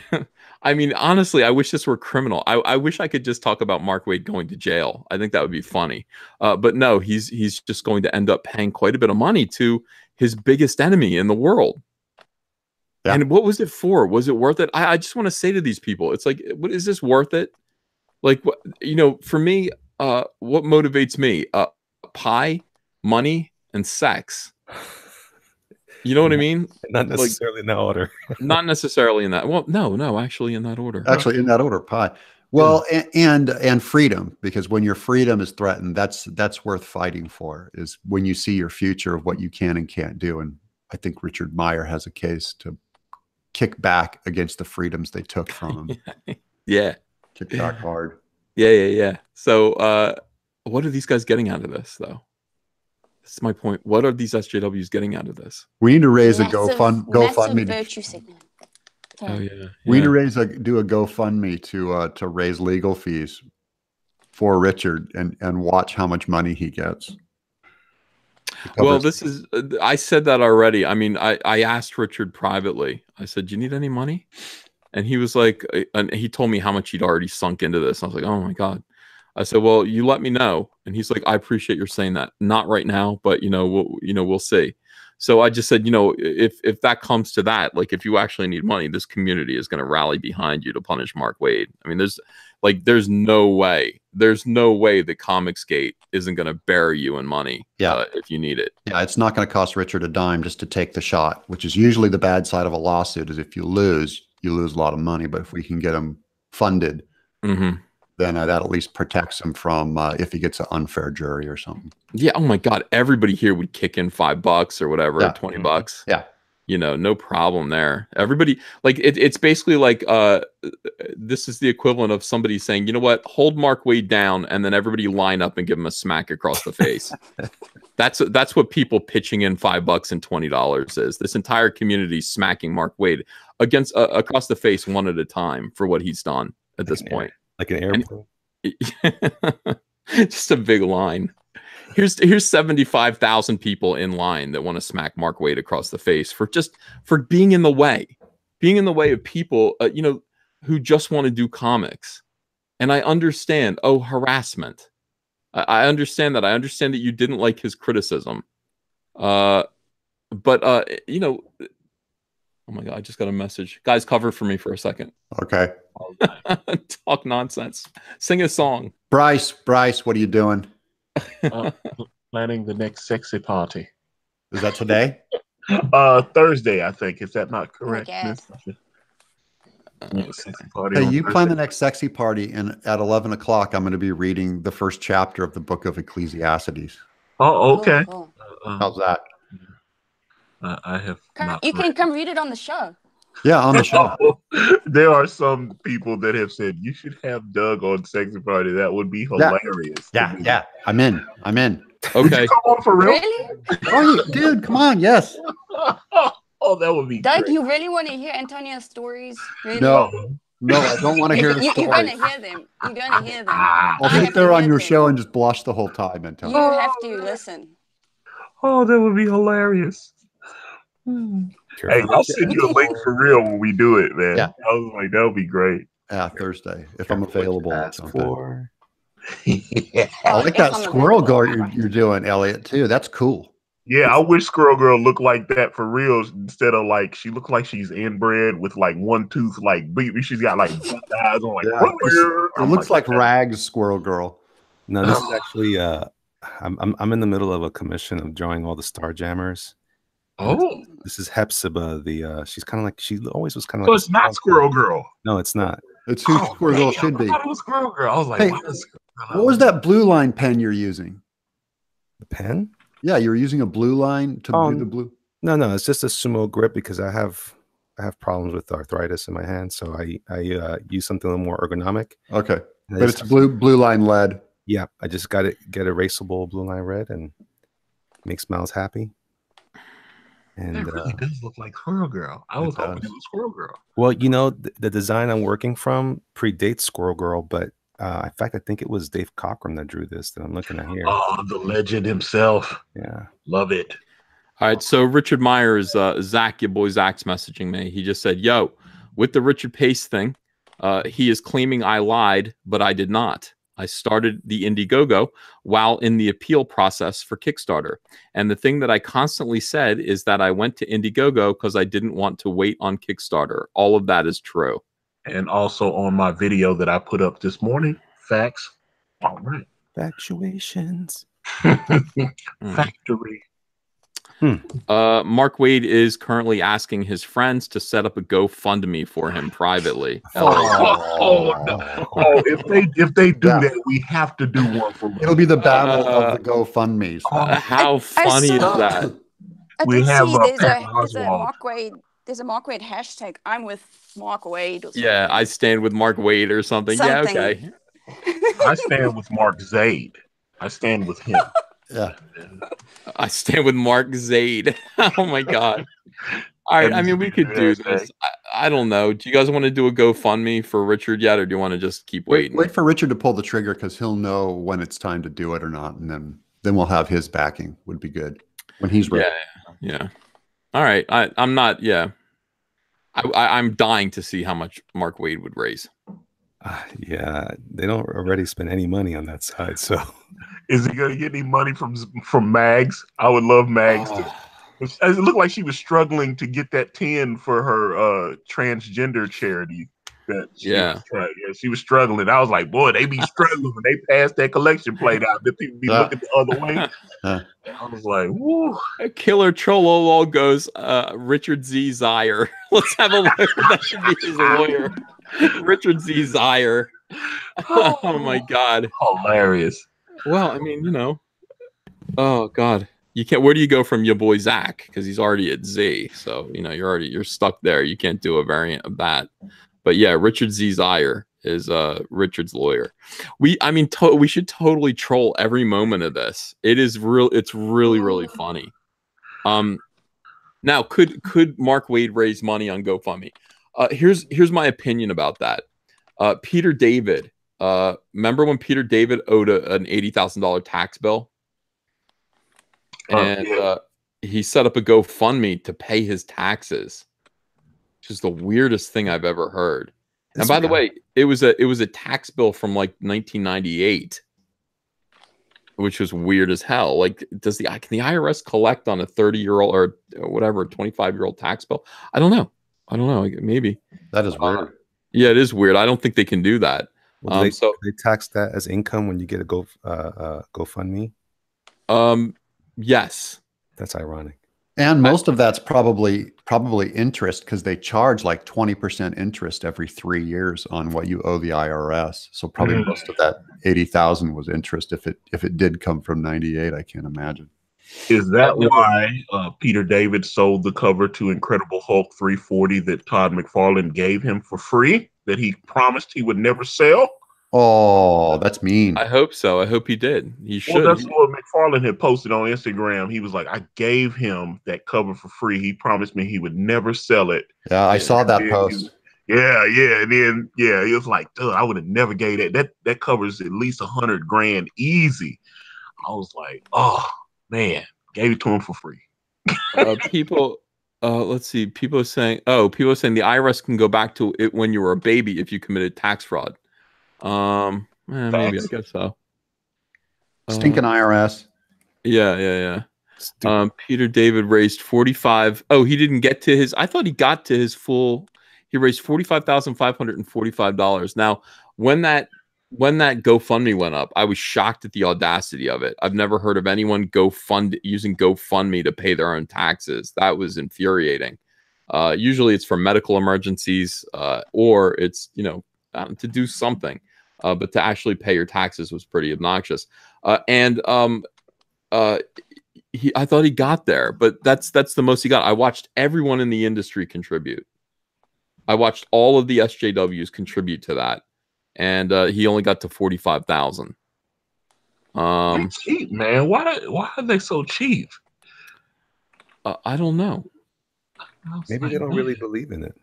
Speaker 1: I mean, honestly, I wish this were criminal. I wish I could just talk about Mark Waid going to jail. I think that would be funny. But no, he's just going to end up paying quite a bit of money to his biggest enemy in the world. Yeah. And what was it for? Was it worth it? I just want to say to these people, it's like, what is this worth it? Like, what, you know, for me, what motivates me? Pie, money, and sex. You know what I mean?
Speaker 3: Not necessarily in that order.
Speaker 1: Not necessarily in that. Well, no, actually in that order.
Speaker 4: Actually in that order, pie. Well, and freedom, because when your freedom is threatened, that's worth fighting for, is when you see your future of what you can and can't do. And I think Richard Meyer has a case to kick back against the freedoms they took from him.
Speaker 1: Yeah.
Speaker 4: Kick back hard.
Speaker 1: Yeah. So what are these guys getting out of this, though? That's my point. What are these SJWs getting out of this?
Speaker 4: We need to raise a GoFundMe.
Speaker 5: Virtue signaling.
Speaker 1: Oh yeah.
Speaker 4: We need to do a GoFundMe to raise legal fees for Richard and watch how much money he gets.
Speaker 1: Well, this is. I said that already. I mean, I asked Richard privately. I said, "Do you need any money?" And he was like, and he told me how much he'd already sunk into this. I was like, "Oh my god." I said, "Well, you let me know." And he's like, "I appreciate your saying that. Not right now, but we'll see." So I just said, if that comes to that, like if you actually need money, this community is going to rally behind you to punish Mark Waid. I mean, there's no way that COMICSGATE isn't going to bury you in money.
Speaker 4: Yeah.
Speaker 1: If you need it.
Speaker 4: Yeah, it's not going to cost Richard a dime just to take the shot, which is usually the bad side of a lawsuit. Is if you lose a lot of money. But if we can get him funded, then that at least protects him from if he gets an unfair jury or something.
Speaker 1: Yeah. Oh my God. Everybody here would kick in $5 or whatever,
Speaker 4: Yeah.
Speaker 1: $20.
Speaker 4: Yeah.
Speaker 1: No problem there. Everybody, like it's basically like this is the equivalent of somebody saying, you know what, hold Mark Waid down, and then everybody line up and give him a smack across the face. That's what people pitching in $5 and $20 is. This entire community smacking Mark Waid against across the face one at a time for what he's done at this point.
Speaker 3: Like an airplane.
Speaker 1: Just a big line. Here's 75,000 people in line that want to smack Mark Waid across the face for being in the way of people, who just want to do comics. And I understand, harassment. I understand that. I understand that you didn't like his criticism. But oh my God, I just got a message. Guys, cover for me for a second.
Speaker 4: Okay.
Speaker 1: Talk nonsense. Sing a song.
Speaker 4: Bryce, what are you doing?
Speaker 2: Planning the next sexy party.
Speaker 4: Is that today?
Speaker 2: Thursday, I think. Is that not correct?
Speaker 4: Hey, you plan the next sexy party, and at 11 o'clock, I'm going to be reading the first chapter of the book of Ecclesiastes.
Speaker 2: Oh, okay.
Speaker 5: Cool.
Speaker 4: How's that?
Speaker 2: I have.
Speaker 5: You can come read it on the show.
Speaker 4: Yeah, on the show.
Speaker 2: There are some people that have said you should have Doug on Sexy Party. That would be hilarious.
Speaker 4: Yeah. I'm in.
Speaker 1: Okay.
Speaker 2: Come on, for real?
Speaker 5: Really?
Speaker 4: Oh, dude, come on. Yes.
Speaker 2: Oh, that would be
Speaker 5: Doug,
Speaker 2: great.
Speaker 5: you really want to hear Antonio's stories? Really?
Speaker 4: No, I don't want to hear his
Speaker 5: You're
Speaker 4: stories.
Speaker 5: going to hear them. You're going to hear them.
Speaker 4: I'll sit there on your show and just blush the whole time, Antonio.
Speaker 5: You have to listen.
Speaker 2: Oh, that would be hilarious. Hey, I'll send you a link for real when we do it, man.
Speaker 4: Yeah.
Speaker 2: I was like, that would be great.
Speaker 4: Yeah, Thursday, if I'm available.
Speaker 3: For.
Speaker 2: Yeah.
Speaker 4: I like that squirrel guard you're doing, Elliot, too. That's cool.
Speaker 2: Yeah, I wish Squirrel Girl looked like that for real instead of like she looked like she's inbred with like one tooth, like she's got like eyes on like.
Speaker 4: Yeah, it looks like Rags Squirrel Girl.
Speaker 3: No, this is actually I'm in the middle of a commission of drawing all the Starjammers.
Speaker 2: Oh,
Speaker 3: this is Hepzibah. She's kind of like she always was kind of.
Speaker 2: So
Speaker 3: like
Speaker 2: it's not Squirrel Girl.
Speaker 3: No, it's not.
Speaker 4: It's who Squirrel Girl should be.
Speaker 2: I thought it was Squirrel Girl. I was like,
Speaker 4: hey, what was that blue line pen you're using?
Speaker 3: The pen?
Speaker 4: Yeah, you were using a blue line to do the blue.
Speaker 3: No, it's just a sumo grip because I have problems with arthritis in my hand, so I use something a little more ergonomic.
Speaker 4: Okay, but it's blue line lead.
Speaker 3: Yeah, I just got to get erasable blue line red and makes Miles happy. And
Speaker 2: it really does look like Squirrel Girl. I was hoping it was Squirrel Girl.
Speaker 3: Well, the design I'm working from predates Squirrel Girl, but in fact, I think it was Dave Cockrum that drew this that I'm looking at here.
Speaker 2: Oh, the legend himself.
Speaker 3: Yeah.
Speaker 2: Love it.
Speaker 1: All right. So Richard Myers, Zach, your boy Zach's messaging me. He just said, yo, with the Richard Pace thing, he is claiming I lied, but I did not. I started the Indiegogo while in the appeal process for Kickstarter. And the thing that I constantly said is that I went to Indiegogo because I didn't want to wait on Kickstarter. All of that is true.
Speaker 2: And also on my video that I put up this morning, facts. All right.
Speaker 3: Factuations.
Speaker 2: Factory.
Speaker 1: Mark Wade is currently asking his friends to set up a GoFundMe for him privately.
Speaker 2: If they do that, we have to do one for him.
Speaker 4: It'll be the battle of the GoFundMes.
Speaker 1: How funny is that?
Speaker 5: I
Speaker 2: We
Speaker 5: did
Speaker 2: have
Speaker 5: see there's a
Speaker 2: Oswald.
Speaker 5: Mark Wade. There's a Mark Wade hashtag. I'm with Mark Wade. Or something.
Speaker 1: Yeah, I stand with Mark Wade or something. Yeah, okay.
Speaker 2: I stand with Mark Zaid. I stand with him.
Speaker 4: Yeah.
Speaker 1: I stand with Mark Zaid. Oh my God. All right. I mean, we could do this. I don't know. Do you guys want to do a GoFundMe for Richard yet, or do you want to just keep waiting?
Speaker 4: Wait for Richard to pull the trigger, because he'll know when it's time to do it or not, and then we'll have his backing. Would be good when he's ready.
Speaker 1: Yeah. All right. I'm not. Yeah. I'm dying to see how much Mark Wade would raise.
Speaker 3: Yeah, they don't already spend any money on that side, so.
Speaker 2: Is he gonna get any money from Mags? I would love Mags. It looked like she was struggling to get that 10 for her transgender charity. She was struggling. I was like, boy, they be struggling when they pass that collection plate out. The people be looking the other way. I was like, woo.
Speaker 1: Killer Trololo goes, Richard Z. Zire. Let's have a look. That should be his lawyer. Richard Z. Zire. Oh my God.
Speaker 2: Hilarious.
Speaker 1: Well, I mean, you know. Oh God. You can't. Where do you go from your boy Zach? Because he's already at Z. So, you know, you're stuck there. You can't do a variant of that. But yeah, Richard Z. Zire is Richard's lawyer. We should totally troll every moment of this. It's really, really funny. Now could Mark Wade raise money on GoFundMe? Here's my opinion about that. Peter David, remember when Peter David owed an $80,000 tax bill? And he set up a GoFundMe to pay his taxes, which is the weirdest thing I've ever heard. And by the way, it was a tax bill from like 1998, which was weird as hell. Like, can the IRS collect on a 30-year-old or whatever 25-year-old tax bill? I don't know. Maybe
Speaker 4: that is weird.
Speaker 1: Yeah, it is weird. I don't think they can do that.
Speaker 3: Well, they tax that as income when you get a GoFundMe.
Speaker 1: Yes,
Speaker 3: that's ironic.
Speaker 4: And most of that's probably interest, because they charge like 20% interest every 3 years on what you owe the IRS. So probably most of that 80,000 was interest if it did come from 98. I can't imagine.
Speaker 2: Is that why Peter David sold the cover to Incredible Hulk 340 that Todd McFarlane gave him for free, that he promised he would never sell?
Speaker 4: Oh, that's mean.
Speaker 1: I hope so. I hope he did. He should.
Speaker 2: Well, that's what McFarlane had posted on Instagram. He was like, I gave him that cover for free. He promised me he would never sell it.
Speaker 4: Yeah, I saw that post.
Speaker 2: Yeah. And then, he was like, dude, I would have never gave that covers at least $100,000 easy. I was like, oh, man, gave it to him for free.
Speaker 1: People, let's see. People are saying the IRS can go back to it when you were a baby if you committed tax fraud. Maybe, I guess so.
Speaker 4: Stinking IRS.
Speaker 1: Yeah. Peter David raised 45. Oh, he didn't get to his. I thought he got to his full. He raised $45,545. Now, when that GoFundMe went up, I was shocked at the audacity of it. I've never heard of anyone using GoFundMe to pay their own taxes. That was infuriating. Usually, it's for medical emergencies, or it's to do something. But to actually pay your taxes was pretty obnoxious. I thought he got there, but that's the most he got. I watched everyone in the industry contribute. I watched all of the SJWs contribute to that, and he only got to 45,000.
Speaker 2: Cheap, man. Why are they so cheap?
Speaker 1: I don't know.
Speaker 3: Maybe they don't really believe in it.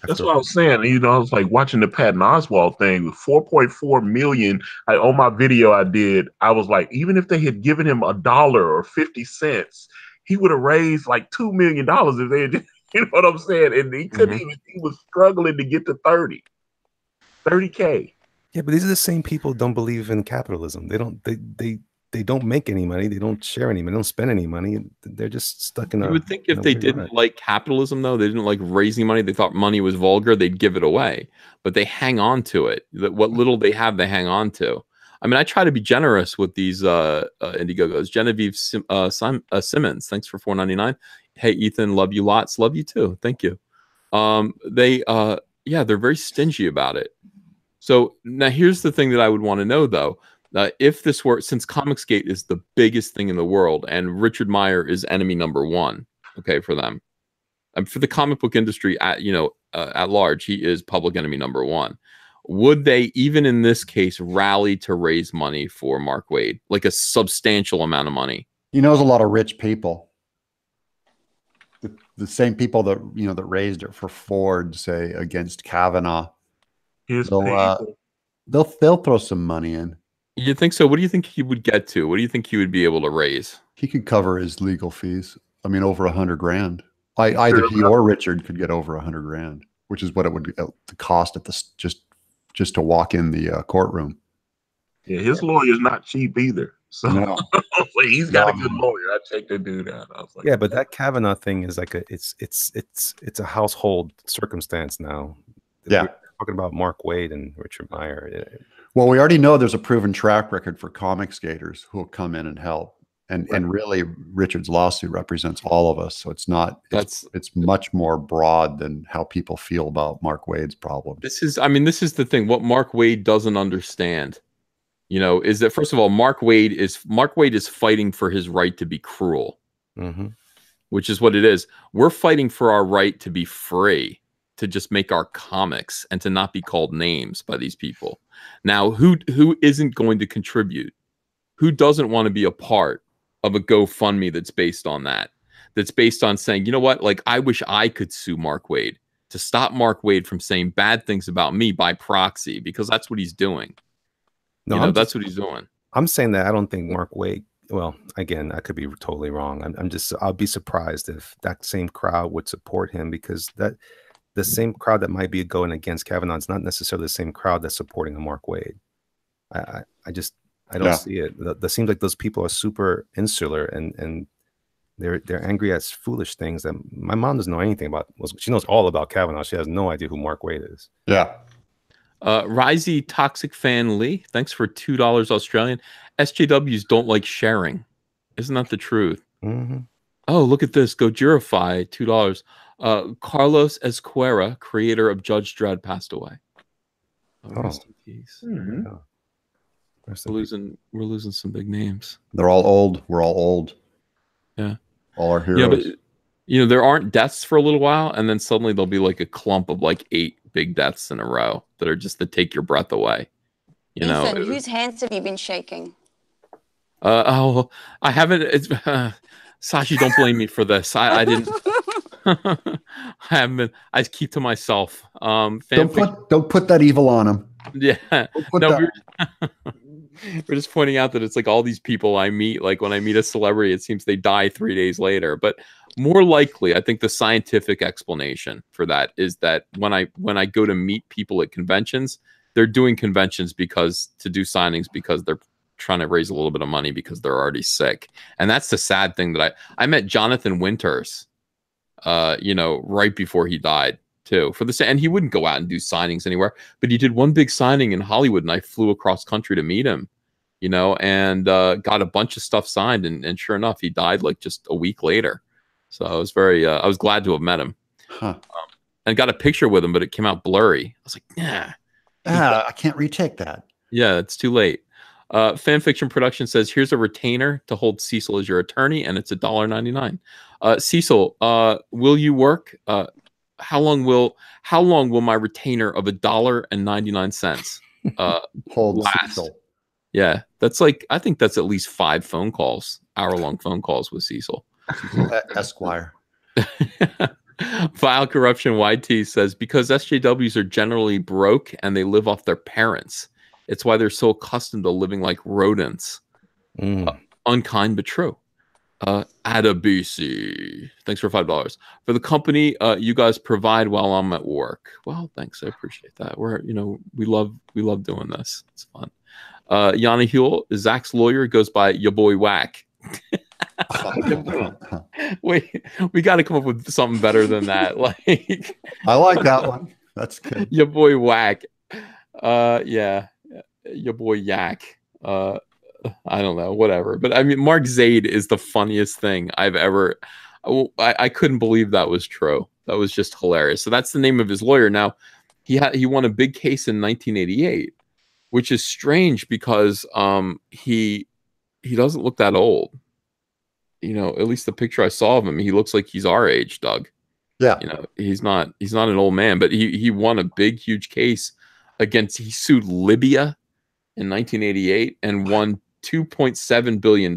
Speaker 2: That's what I was saying. I was like watching the Patton Oswalt thing with 4.4 million. On my video I did, I was like, even if they had given him $1 or 50 cents, he would have raised like $2 million if they had You know what I'm saying? And he couldn't even, he was struggling to get to 30K.
Speaker 3: Yeah, but these are the same people who don't believe in capitalism. They don't make any money. They don't share any money. They don't spend any money. They're just stuck in
Speaker 1: You would think if they didn't like capitalism, though, they didn't like raising money, they thought money was vulgar, they'd give it away. But they hang on to it. What little they have, they hang on to. I mean, I try to be generous with these Indiegogos. Genevieve Simmons, thanks for $4.99. Hey, Ethan, love you lots. Love you too. Thank you. Yeah, they're very stingy about it. So now here's the thing that I would want to know, though. If this were, since COMICSGATE is the biggest thing in the world, and Richard Meyer is enemy number one, okay, for them, for the comic book industry at large, he is public enemy number one. Would they, even in this case, rally to raise money for Mark Waid, like a substantial amount of money?
Speaker 4: He knows a lot of rich people. The same people that that raised it for Ford, say, against Kavanaugh. They'll throw some money in.
Speaker 1: You think so? What do you think he would get to? What do you think he would be able to raise?
Speaker 4: He could cover his legal fees. I mean, over $100 grand. Either he or Richard could get over $100 grand, which is what it would cost at this just to walk in the courtroom.
Speaker 2: Yeah, his lawyer's not cheap either. So
Speaker 4: no.
Speaker 2: He's got a good lawyer. I checked that dude out. I was like,
Speaker 3: yeah, but that Kavanaugh thing is like it's a household circumstance now.
Speaker 4: Yeah,
Speaker 3: we're talking about Mark Waid and Richard Meyer.
Speaker 4: Well, we already know there's a proven track record for COMICSGATers who will come in and help. And really, Richard's lawsuit represents all of us. So it's not, it's much more broad than how people feel about Mark Waid's problem.
Speaker 1: This is the thing. What Mark Waid doesn't understand, is that, first of all, Mark Waid is fighting for his right to be cruel, which is what it is. We're fighting for our right to be free, to just make our comics and to not be called names by these people. Now, who isn't going to contribute? Who doesn't want to be a part of a GoFundMe that's based on that? That's based on saying, you know what? Like, I wish I could sue Mark Waid to stop Mark Waid from saying bad things about me by proxy, because that's what he's doing. No, that's what he's doing.
Speaker 3: I'm saying that I don't think Mark Waid, well, again, I could be totally wrong. I'll be surprised if that same crowd would support him, because the same crowd that might be going against Kavanaugh is not necessarily the same crowd that's supporting a Mark Waid. I don't see it. That seems like those people are super insular and they're angry at foolish things that my mom doesn't know anything about. She knows all about Kavanaugh. She has no idea who Mark Waid is.
Speaker 4: Yeah.
Speaker 1: Risey Toxic Fan Lee, thanks for $2 Australian. SJWs don't like sharing. Isn't that the truth? Oh, look at this. Gojirify, $2. Carlos Esquera, creator of Judge Dredd, passed away. Rest in peace. We're losing some big names.
Speaker 4: They're all old. We're all old.
Speaker 1: Yeah.
Speaker 4: All our heroes.
Speaker 1: Yeah, but there aren't deaths for a little while, and then suddenly there'll be like a clump of like 8 big deaths in a row that are just to take your breath away.
Speaker 5: Ethan, whose hands have you been shaking?
Speaker 1: I haven't. It's Sashi, don't blame me for this. I didn't. I haven't been. I keep to myself.
Speaker 4: Don't put that evil on him.
Speaker 1: Yeah. No, we're just pointing out that it's like all these people I meet, like when I meet a celebrity, it seems they die 3 days later. But more likely, I think the scientific explanation for that is that when I go to meet people at conventions, they're doing conventions to do signings because they're trying to raise a little bit of money because they're already sick. And that's the sad thing that I met Jonathan Winters, right before he died too, and he wouldn't go out and do signings anywhere, but he did one big signing in Hollywood, and I flew across country to meet him, and got a bunch of stuff signed, and sure enough, he died like just a week later. So I was I was glad to have met him, and got a picture with him, but it came out blurry. I was like,
Speaker 4: I can't retake that.
Speaker 1: Yeah, it's too late. Fan Fiction Production says, here's a retainer to hold Cecil as your attorney, and it's $1.99. Cecil, will you work? How long will my retainer of $1.99
Speaker 4: hold
Speaker 1: last?
Speaker 4: Cecil?
Speaker 1: Yeah, I think that's at least 5 phone calls, hour-long phone calls with Cecil.
Speaker 4: Esquire.
Speaker 1: Vile Corruption YT says, because SJWs are generally broke and they live off their parents. It's why they're so accustomed to living like rodents. Unkind but true. Adabisi, thanks for $5 for the company you guys provide while I'm at work. Well, thanks, I appreciate that. We're we love doing this. It's fun. Yanni Huel, Zach's lawyer, goes by your boy Whack. Wait, we got to come up with something better than that. Like,
Speaker 4: I like that one. That's good.
Speaker 1: Your boy Whack. Yeah, your boy Yak. I don't know, whatever. But I mean, Mark Zaid is the funniest thing I've ever. I couldn't believe that was true. That was just hilarious. So that's the name of his lawyer. Now, he won a big case in 1988, which is strange because he doesn't look that old. At least the picture I saw of him, he looks like he's our age, Doug.
Speaker 4: Yeah.
Speaker 1: He's not an old man, but he won a big, huge case he sued Libya in 1988 and won $2.7 billion.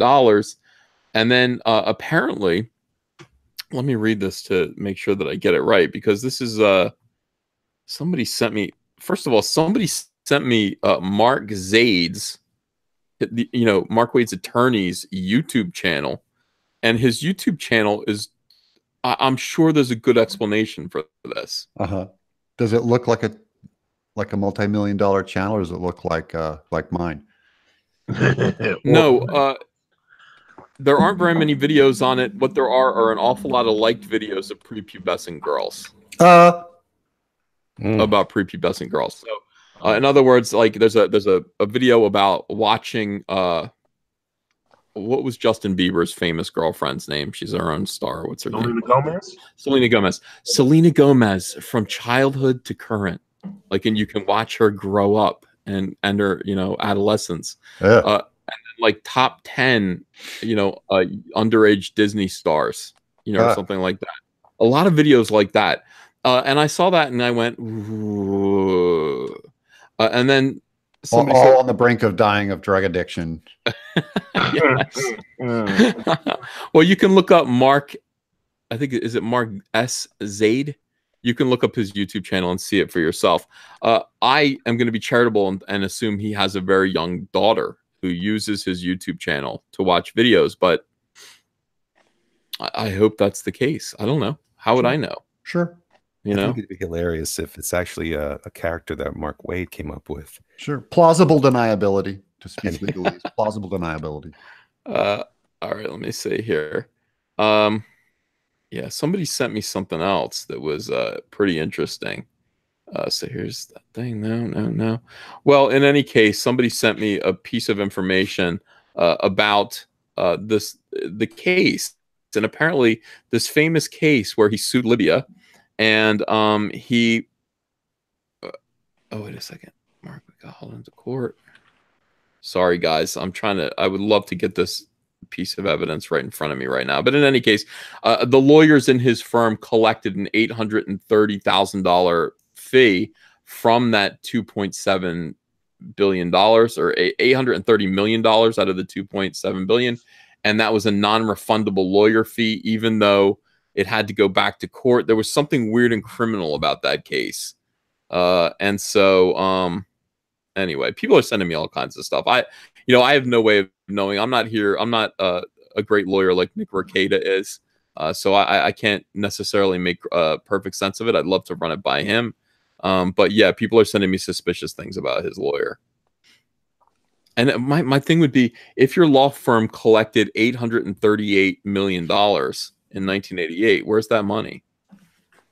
Speaker 1: And then apparently, let me read this to make sure that I get it right, because this is somebody sent me, first of all, somebody sent me Mark Zaid's, Mark Wade's attorney's YouTube channel. And his YouTube channel is, I'm sure there's a good explanation for this.
Speaker 4: Does it look like a multi-million-dollar channel, or does it look like mine?
Speaker 1: No, there aren't very many videos on it. What there are an awful lot of liked videos of prepubescent girls. About prepubescent girls. So, in other words, like there's a video about watching. What was Justin Bieber's famous girlfriend's name? She's her own star. What's her name?
Speaker 2: Selena Gomez.
Speaker 1: Selena Gomez. Selena Gomez, from childhood to current. Like, and you can watch her grow up and her, adolescence.
Speaker 4: Yeah.
Speaker 1: And then, like, top 10, underage Disney stars, or something like that. A lot of videos like that. And I saw that and I went, ooh. And then
Speaker 4: all on the brink of dying of drug addiction.
Speaker 1: Yes. Well, you can look up Mark, I think, is it Mark S. Zaid? You can look up his YouTube channel and see it for yourself. I am going to be charitable and assume he has a very young daughter who uses his YouTube channel to watch videos, but I hope that's the case. I don't know. How would I know?
Speaker 4: Sure.
Speaker 3: I think it'd be hilarious if it's actually a character that Mark Wade came up with.
Speaker 4: Sure. Plausible deniability, to speak legalese. Plausible deniability.
Speaker 1: All right, let me see here. Yeah, somebody sent me something else that was pretty interesting. So here's that thing. No. Well, in any case, somebody sent me a piece of information about the case. And apparently this famous case where he sued Libya, and he oh, wait a second. Mark got hauled into court. Sorry, guys. I would love to get this piece of evidence right in front of me right now. But in any case, the lawyers in his firm collected an $830,000 fee from that $2.7 billion, or $830 million out of the $2.7 billion. And that was a non-refundable lawyer fee, even though it had to go back to court. There was something weird and criminal about that case. And so, anyway, people are sending me all kinds of stuff. I have no way of knowing. I'm not a great lawyer like Nick Rekieta is. So I can't necessarily make perfect sense of it. I'd love to run it by him. But yeah, people are sending me suspicious things about his lawyer. And my thing would be, if your law firm collected $838 million in 1988, where's that money?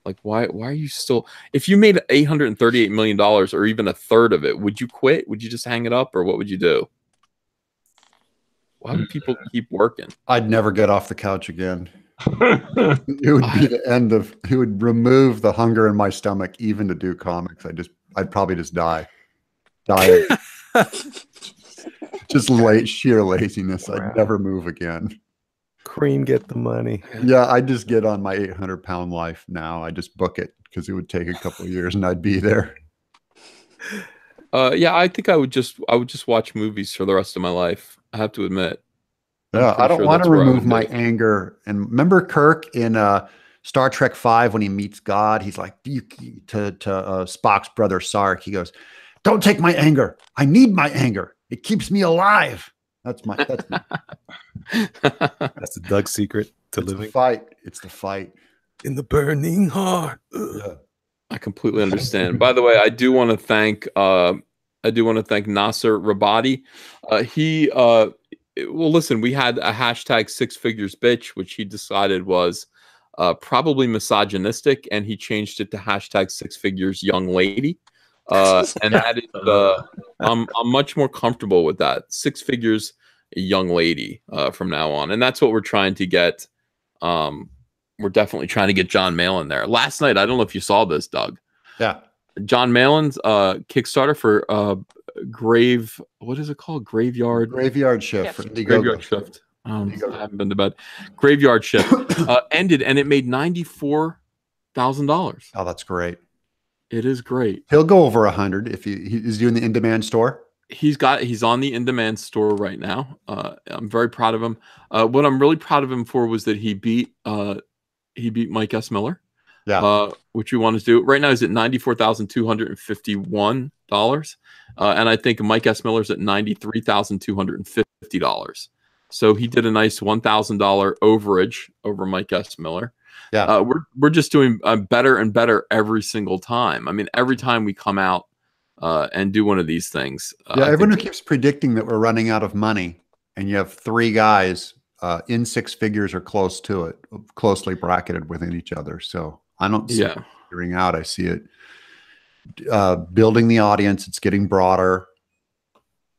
Speaker 1: Like, why are you still, if you made $838 million or even a third of it, would you quit? Would you just hang it up, or what would you do? Why would people keep working?
Speaker 4: I'd never get off the couch again. It would be the end of, it would remove the hunger in my stomach even to do comics. I'd probably just die. Just sheer laziness. I'd never move again.
Speaker 3: Cream, get the money.
Speaker 4: Yeah, I just get on my 800-pound life now. I just book it because it would take a couple of years and I'd be there.
Speaker 1: Yeah, I think I would just watch movies for the rest of my life. I have to admit.
Speaker 4: Yeah, I don't want to remove my anger. And remember Kirk in Star Trek V when he meets God? He's like, to Spock's brother Sark. He goes, "Don't take my anger. I need my anger. It keeps me alive." That's my.
Speaker 3: That's the Doug secret to living.
Speaker 4: The fight. It's the fight
Speaker 3: in the burning heart.
Speaker 4: Yeah.
Speaker 1: I completely understand. By the way, I do want to thank Nasser Rabadi. Well, listen, we had a hashtag 6figures bitch, which he decided was probably misogynistic, and he changed it to hashtag 6figures young lady. And that is, I'm much more comfortable with that. 6 figures young lady from now on. And that's what we're trying to get. We're definitely trying to get John Malin there. Last night, I don't know if you saw this, Doug.
Speaker 4: Yeah.
Speaker 1: John Malin's Kickstarter for what is it called? Graveyard
Speaker 4: Shift.
Speaker 1: Graveyard Shift. I haven't been to bed. Graveyard Shift ended, and it made $94,000.
Speaker 4: Oh, that's great.
Speaker 1: It is great.
Speaker 4: He'll go over 100 if he's doing the in-demand store. He's
Speaker 1: on the in-demand store right now. I'm very proud of him. What I'm really proud of him for was that he beat Mike S. Miller.
Speaker 4: Yeah.
Speaker 1: Which we want to do. Right now he's at $94,251. And I think Mike S. Miller's at $93,250. So he did a nice $1,000 overage over Mike S. Miller.
Speaker 4: Yeah.
Speaker 1: We're just doing better and better every single time. I mean, every time we come out and do one of these things.
Speaker 4: Everyone who keeps predicting that we're running out of money, and you have 3 guys in 6 figures or close to it, closely bracketed within each other. So I don't see it figuring out. I see it building the audience. It's getting broader.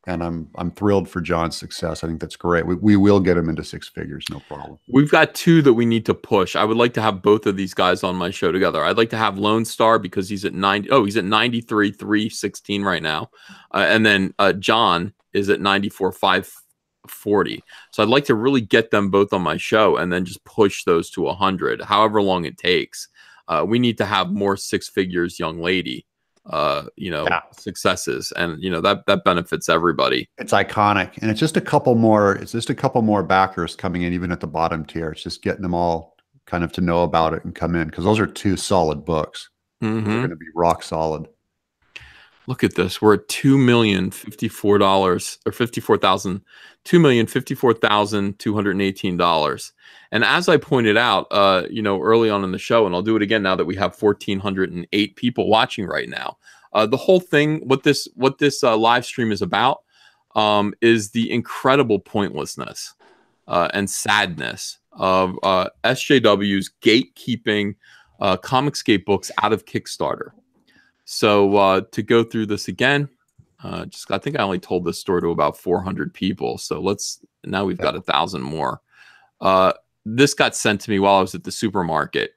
Speaker 4: And I'm thrilled for John's success. I think that's great. We will get him into 6 figures, no problem.
Speaker 1: We've got 2 that we need to push. I would like to have both of these guys on my show together. I'd like to have Lone Star because he's at 93,316 right now, and then John is at 94,540. So I'd like to really get them both on my show and then just push those to 100, however long it takes. We need to have more 6 figures young lady. Successes, and that benefits everybody.
Speaker 4: It's iconic, and it's just a couple more backers coming in, even at the bottom tier. It's just getting them all kind of to know about it and come in, because those are 2 solid books. They're going to be rock solid.
Speaker 1: Look at this. We're at $2,054 or $2,054,218. And as I pointed out, early on in the show, and I'll do it again now that we have 1,408 people watching right now. The whole thing, what this live stream is about, is the incredible pointlessness and sadness of SJWs gatekeeping COMICSGATE books out of Kickstarter. So to go through this again, I think I only told this story to about 400 people. So now we've got 1,000 more. This got sent to me while I was at the supermarket.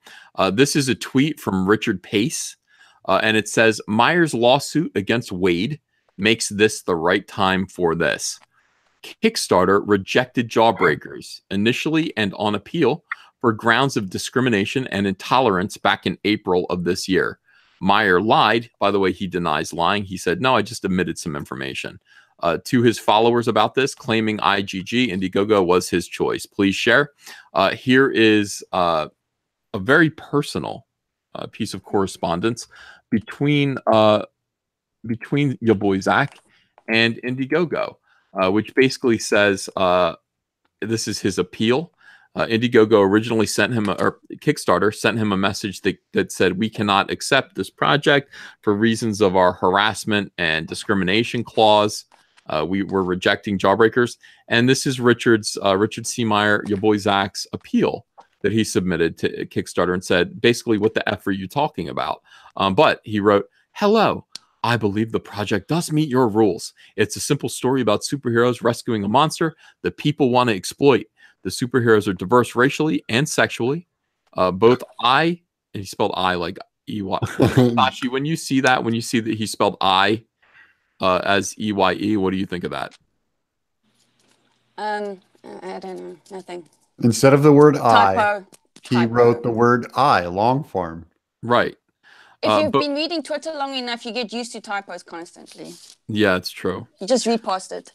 Speaker 1: This is a tweet from Richard Pace, and it says, Meyer's lawsuit against Wade makes this the right time for this. Kickstarter rejected Jawbreakers initially and on appeal for grounds of discrimination and intolerance back in April of this year. Meyer lied. By the way, he denies lying. He said, no, I just omitted some information. To his followers about this, claiming IGG Indiegogo was his choice. Please share. Here is a very personal piece of correspondence between your boy Zach and Indiegogo, which basically says this is his appeal. Indiegogo originally sent him, or Kickstarter sent him a message that said, we cannot accept this project for reasons of our harassment and discrimination clause. We were rejecting Jawbreakers. And this is Richard C. Meyer, your boy Zach's appeal that he submitted to Kickstarter, and said, basically, what the F are you talking about? But he wrote, hello. I believe the project does meet your rules. It's a simple story about superheroes rescuing a monster that people want to exploit. The superheroes are diverse racially and sexually. Both and he spelled I like E-Y. Sashi, when you see that he spelled I as E-Y-E, what do you think of that?
Speaker 5: I don't know. Nothing.
Speaker 4: Instead of the word
Speaker 5: Typo.
Speaker 4: He wrote the word I, long form.
Speaker 1: Right.
Speaker 5: If you've been reading Twitter long enough, you get used to typos constantly.
Speaker 1: Yeah, it's true.
Speaker 5: You just repost it.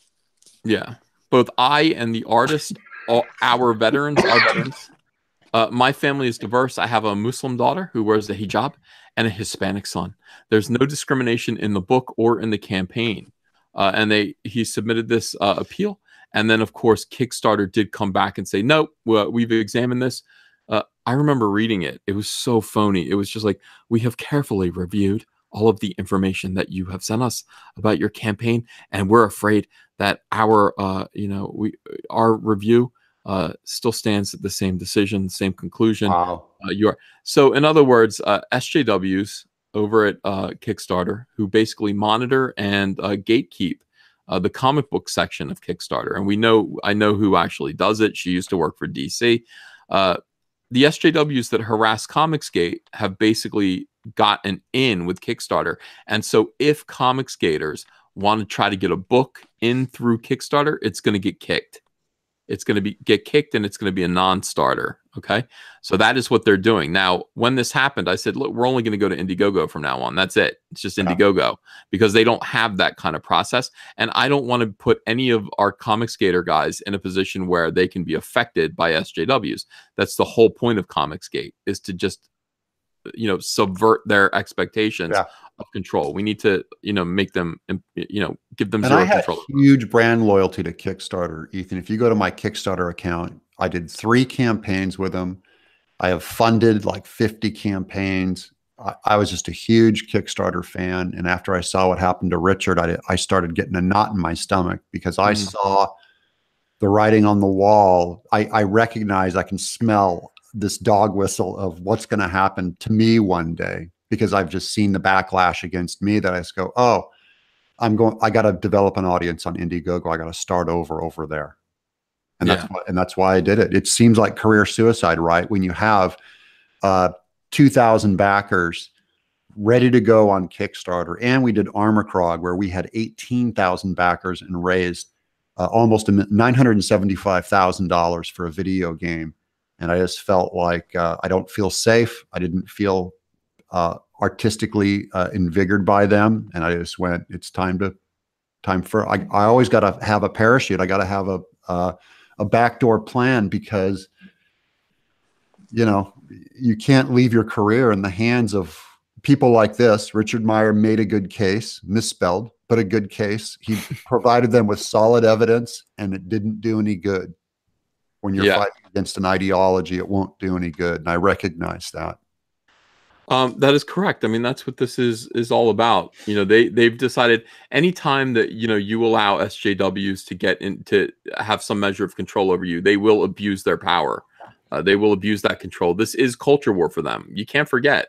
Speaker 1: Yeah. Both I and the artist, our veterans are veterans. My family is diverse. I have a Muslim daughter who wears the hijab and a Hispanic son. There's no discrimination in the book or in the campaign. And he submitted this appeal. And then, of course, Kickstarter did come back and say, nope, we've examined this. I remember reading it. It was so phony. It was just like, we have carefully reviewed all of the information that you have sent us about your campaign, and we're afraid that our, our review still stands at the same decision, same conclusion.
Speaker 4: Wow.
Speaker 1: So, in other words, SJWs over at Kickstarter, who basically monitor and gatekeep the comic book section of Kickstarter, and I know who actually does it. She used to work for DC. The SJWs that harass COMICSGATE have basically gotten in with Kickstarter. And so if COMICSGATers want to try to get a book in through Kickstarter, it's going to get kicked. It's going to get kicked, and it's going to be a non-starter. Okay. So that is what they're doing. Now, when this happened, I said, look, we're only going to go to Indiegogo from now on. That's it. It's just Indiegogo, because they don't have that kind of process. And I don't want to put any of our COMICSGATer guys in a position where they can be affected by SJWs. That's the whole point of COMICSGATE, is to just, subvert their expectations of control. We need to, make them, give them zero control.
Speaker 4: Huge brand loyalty to Kickstarter, Ethan. If you go to my Kickstarter account, I did 3 campaigns with them. I have funded like 50 campaigns. I was just a huge Kickstarter fan. And after I saw what happened to Richard, I started getting a knot in my stomach, because I saw the writing on the wall. I recognize, I can smell this dog whistle of what's going to happen to me one day, because I've just seen the backlash against me, that I just go, oh, I got to develop an audience on Indiegogo. I got to start over there. And that's why I did it. It seems like career suicide, right? When you have 2,000 backers ready to go on Kickstarter, and we did Armor Krog, where we had 18,000 backers and raised almost $975,000 for a video game. And I just felt like I don't feel safe. I didn't feel artistically invigorated by them. And I just went, it's time for, I always got to have a parachute. I got to have a backdoor plan, because, you can't leave your career in the hands of people like this. Richard Meyer made a good case, misspelled, but a good case. He provided them with solid evidence, and it didn't do any good. When you're fighting against an ideology, it won't do any good. And I recognize that.
Speaker 1: That is correct. I mean, that's what this is all about. They've decided anytime that, you allow SJWs to get in, to have some measure of control over you, they will abuse their power. They will abuse that control. This is culture war for them. You can't forget.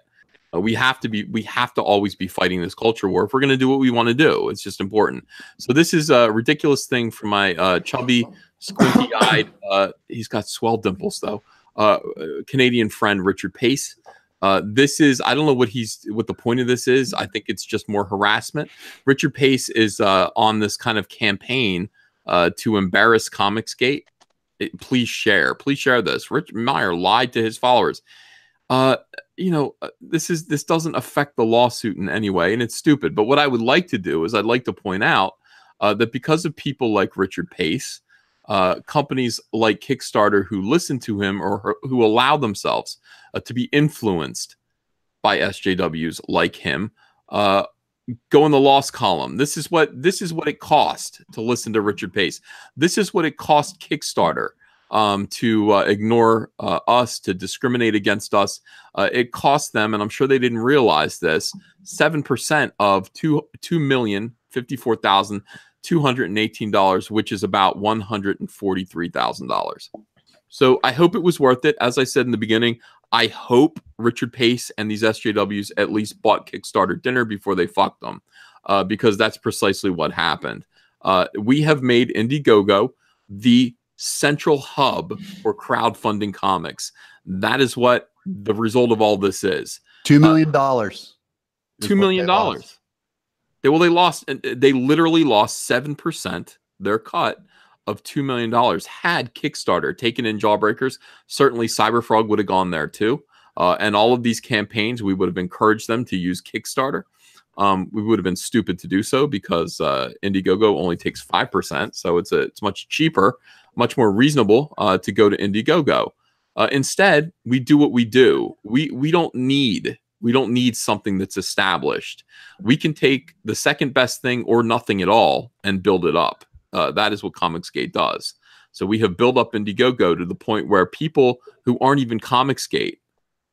Speaker 1: We have to always be fighting this culture war if we're going to do what we want to do. It's just important. So this is a ridiculous thing for my chubby, squinty-eyed, he's got swell dimples though, Canadian friend Richard Pace. This is, I don't know what the point of this is. I think it's just more harassment. Richard Pace is on this kind of campaign to embarrass COMICSGATE. Please share this. Rich Meyer lied to his followers. This doesn't affect the lawsuit in any way, and it's stupid. But what I would like to do is I'd like to point out that because of people like Richard Pace, companies like Kickstarter who listen to him or who allow themselves to be influenced by SJWs like him, go in the loss column. This is what it cost to listen to Richard Pace. This is what it cost Kickstarter to ignore us, to discriminate against us. It cost them, and I'm sure they didn't realize this, 7% of $2,054,218, which is about $143,000. So I hope it was worth it. As I said in the beginning, I hope Richard Pace and these SJWs at least bought Kickstarter dinner before they fucked them, because that's precisely what happened. We have made Indiegogo the central hub for crowdfunding comics. That is what the result of all this is.
Speaker 4: $2 million.
Speaker 1: $2 million. They literally lost 7%, their cut of $2 million. Had Kickstarter taken in Jawbreakers, certainly Cyberfrog would have gone there too. And all of these campaigns, we would have encouraged them to use Kickstarter. We would have been stupid to do so, because Indiegogo only takes 5%. So it's much cheaper, much more reasonable to go to Indiegogo. Instead, we do what we do. We don't need something that's established. We can take the second best thing or nothing at all and build it up. That is what COMICSGATE does. So we have built up Indiegogo to the point where people who aren't even COMICSGATE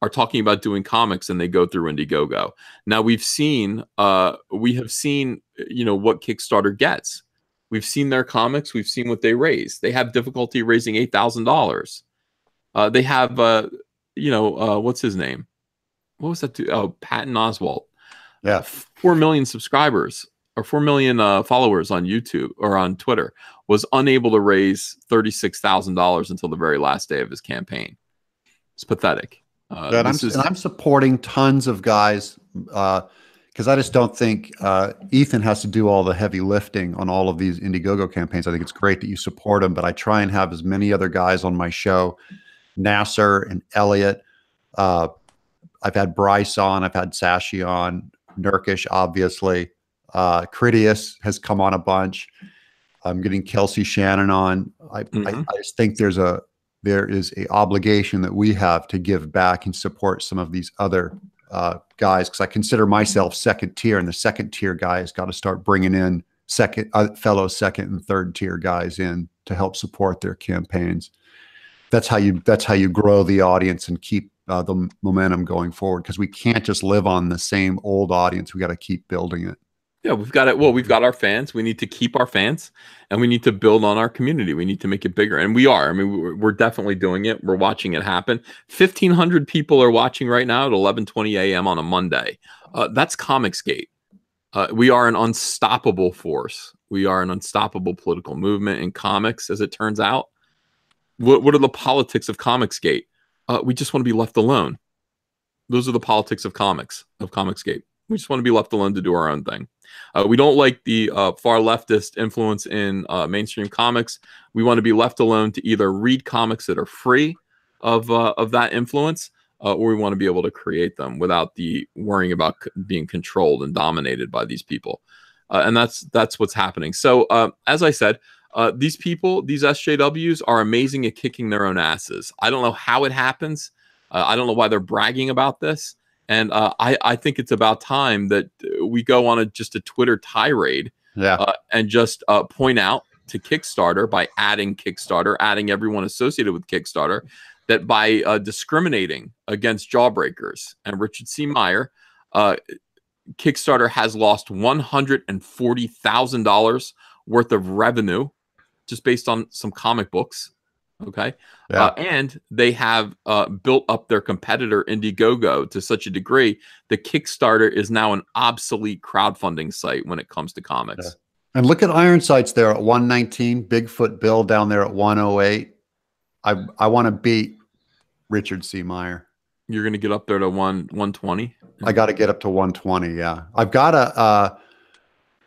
Speaker 1: are talking about doing comics, and they go through Indiegogo. Now we have seen, what Kickstarter gets. We've seen their comics. We've seen what they raise. They have difficulty raising $8,000. They have, what's his name? What was that? Patton Oswalt.
Speaker 4: Yeah.
Speaker 1: 4 million subscribers or 4 million followers on YouTube or on Twitter, was unable to raise $36,000 until the very last day of his campaign. It's pathetic.
Speaker 4: And I'm supporting tons of guys because I just don't think Ethan has to do all the heavy lifting on all of these Indiegogo campaigns. I think it's great that you support him, but I try and have as many other guys on my show, Nasser and Elliot. I've had Bryce on, I've had Sashi on, Nurkish, obviously. Critias has come on a bunch. I'm getting Kelsey Shannon on. I just think there is a obligation that we have to give back and support some of these other guys, because I consider myself second tier, and the second tier guys got to start bringing in fellow second and third tier guys in to help support their campaigns. That's how you grow the audience and keep the momentum going forward, because we can't just live on the same old audience. We got to keep building it.
Speaker 1: Yeah, we've got it. Well, we've got our fans. We need to keep our fans, and we need to build on our community. We need to make it bigger, and we are. I mean, we're definitely doing it. We're watching it happen. 1,500 people are watching right now at 11:20 a.m. on a Monday. That's COMICSGATE. We are an unstoppable force. We are an unstoppable political movement in comics, as it turns out. What are the politics of COMICSGATE? We just want to be left alone. Those are the politics of COMICSGATE. We just want to be left alone to do our own thing. We don't like the far leftist influence in mainstream comics. We want to be left alone to either read comics that are free of that influence, or we want to be able to create them without the worrying about being controlled and dominated by these people. And that's what's happening. So as I said, these people, these SJWs, are amazing at kicking their own asses. I don't know how it happens. I don't know why they're bragging about this. And I think it's about time that we go on just a Twitter tirade, and just point out to Kickstarter, by adding Kickstarter, adding everyone associated with Kickstarter, that by discriminating against Jawbreakers and Richard C. Meyer, Kickstarter has lost $140,000 worth of revenue just based on some comic books. Okay. Yeah. And they have built up their competitor Indiegogo to such a degree that Kickstarter is now an obsolete crowdfunding site when it comes to comics.
Speaker 4: Yeah. And look at Ironsights there at 119, Bigfoot Bill down there at 108. I want to beat Richard C. Meyer.
Speaker 1: You're going to get up there to 120?
Speaker 4: I got to get up to 120. Yeah. I've got to,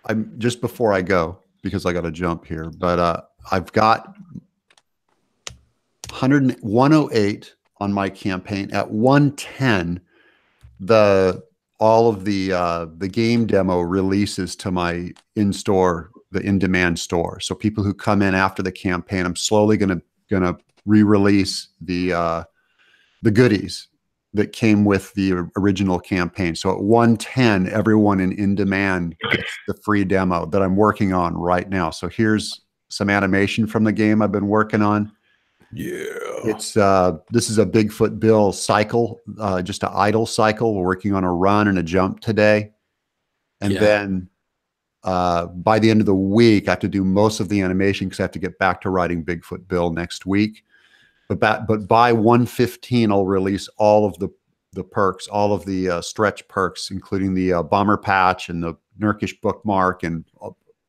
Speaker 4: I'm just before I go, because I got to jump here, but I've got 108 on my campaign. At 110, all of the game demo releases to my in-store, the in-demand store. So people who come in after the campaign, I'm slowly gonna re-release the goodies that came with the original campaign. So at 110, everyone in demand gets the free demo that I'm working on right now. So here's some animation from the game I've been working on.
Speaker 1: Yeah,
Speaker 4: it's this is a Bigfoot Bill cycle, just an idle cycle. We're working on a run and a jump today, and then by the end of the week, I have to do most of the animation because I have to get back to writing Bigfoot Bill next week. But by 115, I'll release all of the perks, all of the stretch perks, including the bomber patch and the Nurkish bookmark, and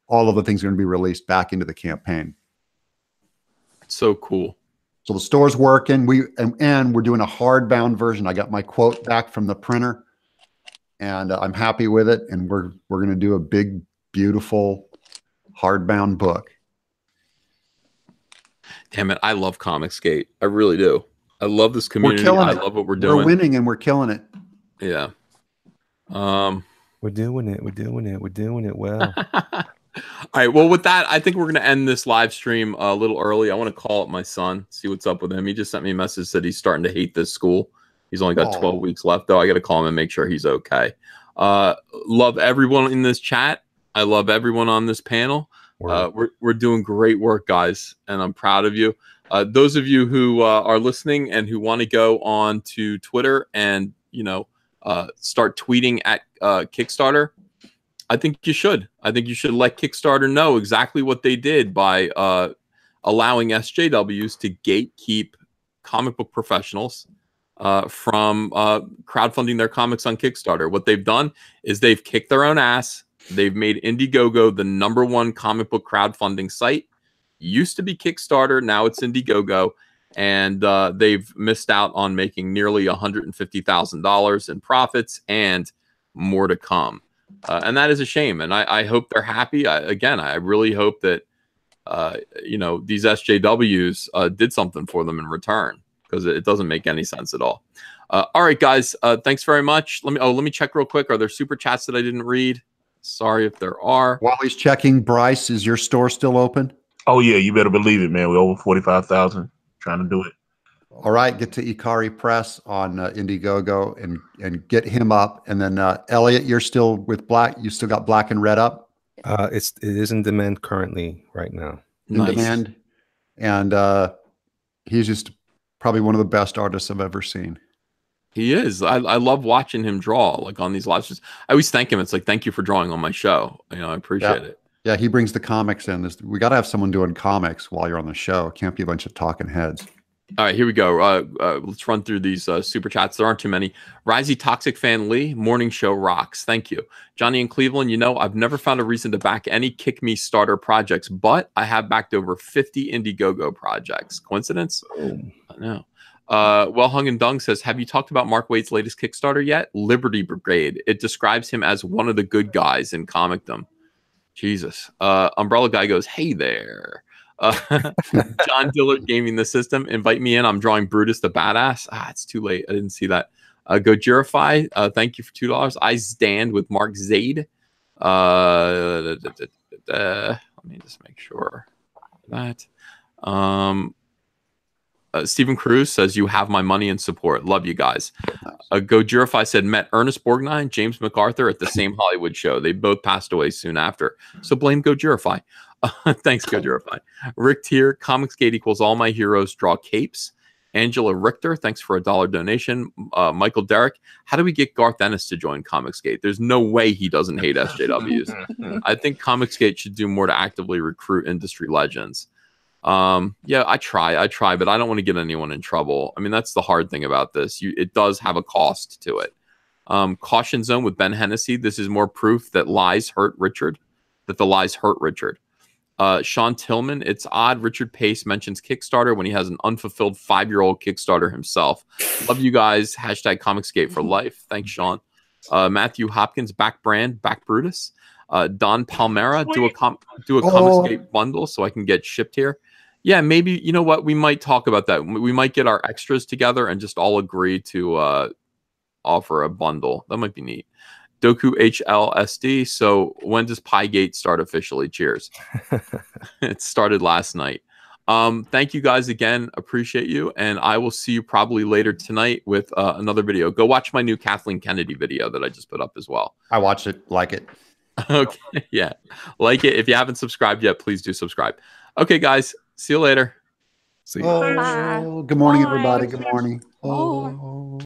Speaker 4: all of the things are going to be released back into the campaign.
Speaker 1: So cool.
Speaker 4: So the store's working. And we're doing a hardbound version. I got my quote back from the printer, and I'm happy with it. And we're going to do a big, beautiful hardbound book.
Speaker 1: Damn it! I love COMICSGATE. I really do. I love this community. I love what we're doing.
Speaker 4: We're winning, and we're killing it.
Speaker 1: Yeah.
Speaker 3: We're doing it. We're doing it. We're doing it well.
Speaker 1: All right. Well, with that, I think we're going to end this live stream a little early. I want to call up my son, see what's up with him. He just sent me a message that he's starting to hate this school. He's only got 12 weeks left, though. I got to call him and make sure he's okay. Love everyone in this chat. I love everyone on this panel. We're doing great work, guys, and I'm proud of you. Those of you who are listening and who want to go on to Twitter and start tweeting at Kickstarter, I think you should. I think you should let Kickstarter know exactly what they did by allowing SJWs to gatekeep comic book professionals from crowdfunding their comics on Kickstarter. What they've done is they've kicked their own ass. They've made Indiegogo the #1 comic book crowdfunding site. Used to be Kickstarter, now it's Indiegogo, and they've missed out on making nearly $150,000 in profits and more to come. And that is a shame. And I hope they're happy. I really hope that these SJWs did something for them in return, because it doesn't make any sense at all. All right, guys. Thanks very much. Let me check real quick. Are there super chats that I didn't read? Sorry if there are.
Speaker 4: While he's checking, Bryce, is your store still open?
Speaker 2: Oh yeah, you better believe it, man. We're over 45,000 trying to do it.
Speaker 4: All right, get to Ikari Press on Indiegogo and get him up. And then Elliot, you're still with Black. You still got Black and Red up.
Speaker 3: It is in demand currently right now.
Speaker 4: In demand, and he's just probably one of the best artists I've ever seen.
Speaker 1: He is. I love watching him draw, like on these live streams. I always thank him. It's like, thank you for drawing on my show. I appreciate it.
Speaker 4: Yeah, he brings the comics in. We got to have someone doing comics while you're on the show. It can't be a bunch of talking heads.
Speaker 1: All right, here we go. Let's run through these super chats. There aren't too many. Risey Toxic Fan Lee, morning show rocks. Thank you. Johnny in Cleveland, I've never found a reason to back any Kick Me starter projects, but I have backed over 50 Indiegogo projects. Coincidence? No. Well Hung and Dung says, have you talked about Mark Waid's latest Kickstarter yet? Liberty Brigade. It describes him as one of the good guys in comicdom. Jesus. Umbrella Guy goes, hey there. John Dillard Gaming the System. Invite me in. I'm drawing Brutus the Badass. It's too late. I didn't see that. Gojirify. Thank you for $2. I stand with Mark Zaid. Let me just make sure that. Stephen Cruz says, you have my money and support. Love you guys. Gojirify said, met Ernest Borgnine, James MacArthur at the same Hollywood show. They both passed away soon after. So blame Gojirify. Thanks, Gojirify. Rick Tier, COMICSGATE equals all my heroes draw capes. Angela Richter, thanks for a $1 donation. Michael Derrick, how do we get Garth Ennis to join COMICSGATE? There's no way he doesn't hate SJWs. I think COMICSGATE should do more to actively recruit industry legends. Yeah, I try, but I don't want to get anyone in trouble. I mean, that's the hard thing about this. It does have a cost to it. Caution Zone with Ben Hennessy. This is more proof that lies hurt Richard, that the lies hurt Richard. Sean Tillman, it's odd Richard Pace mentions Kickstarter when he has an unfulfilled 5-year-old Kickstarter himself. Love you guys. Hashtag COMICSGATE for life. Thanks, Sean. Matthew Hopkins, back brand, back Brutus. Don Palmera, do a COMICSGATE bundle so I can get shipped here. Yeah, maybe, you know what? We might talk about that. We might get our extras together and just all agree to offer a bundle. That might be neat. Doku HLSD. So when does Pygate start officially? Cheers. It started last night. Thank you guys again. Appreciate you. And I will see you probably later tonight with another video. Go watch my new Kathleen Kennedy video that I just put up as well.
Speaker 4: I watched it. Like it.
Speaker 1: Okay. Yeah. Like it. If you haven't subscribed yet, please do subscribe. Okay, guys. See you later.
Speaker 3: See you.
Speaker 4: Oh, good morning, everybody. Good morning. Oh.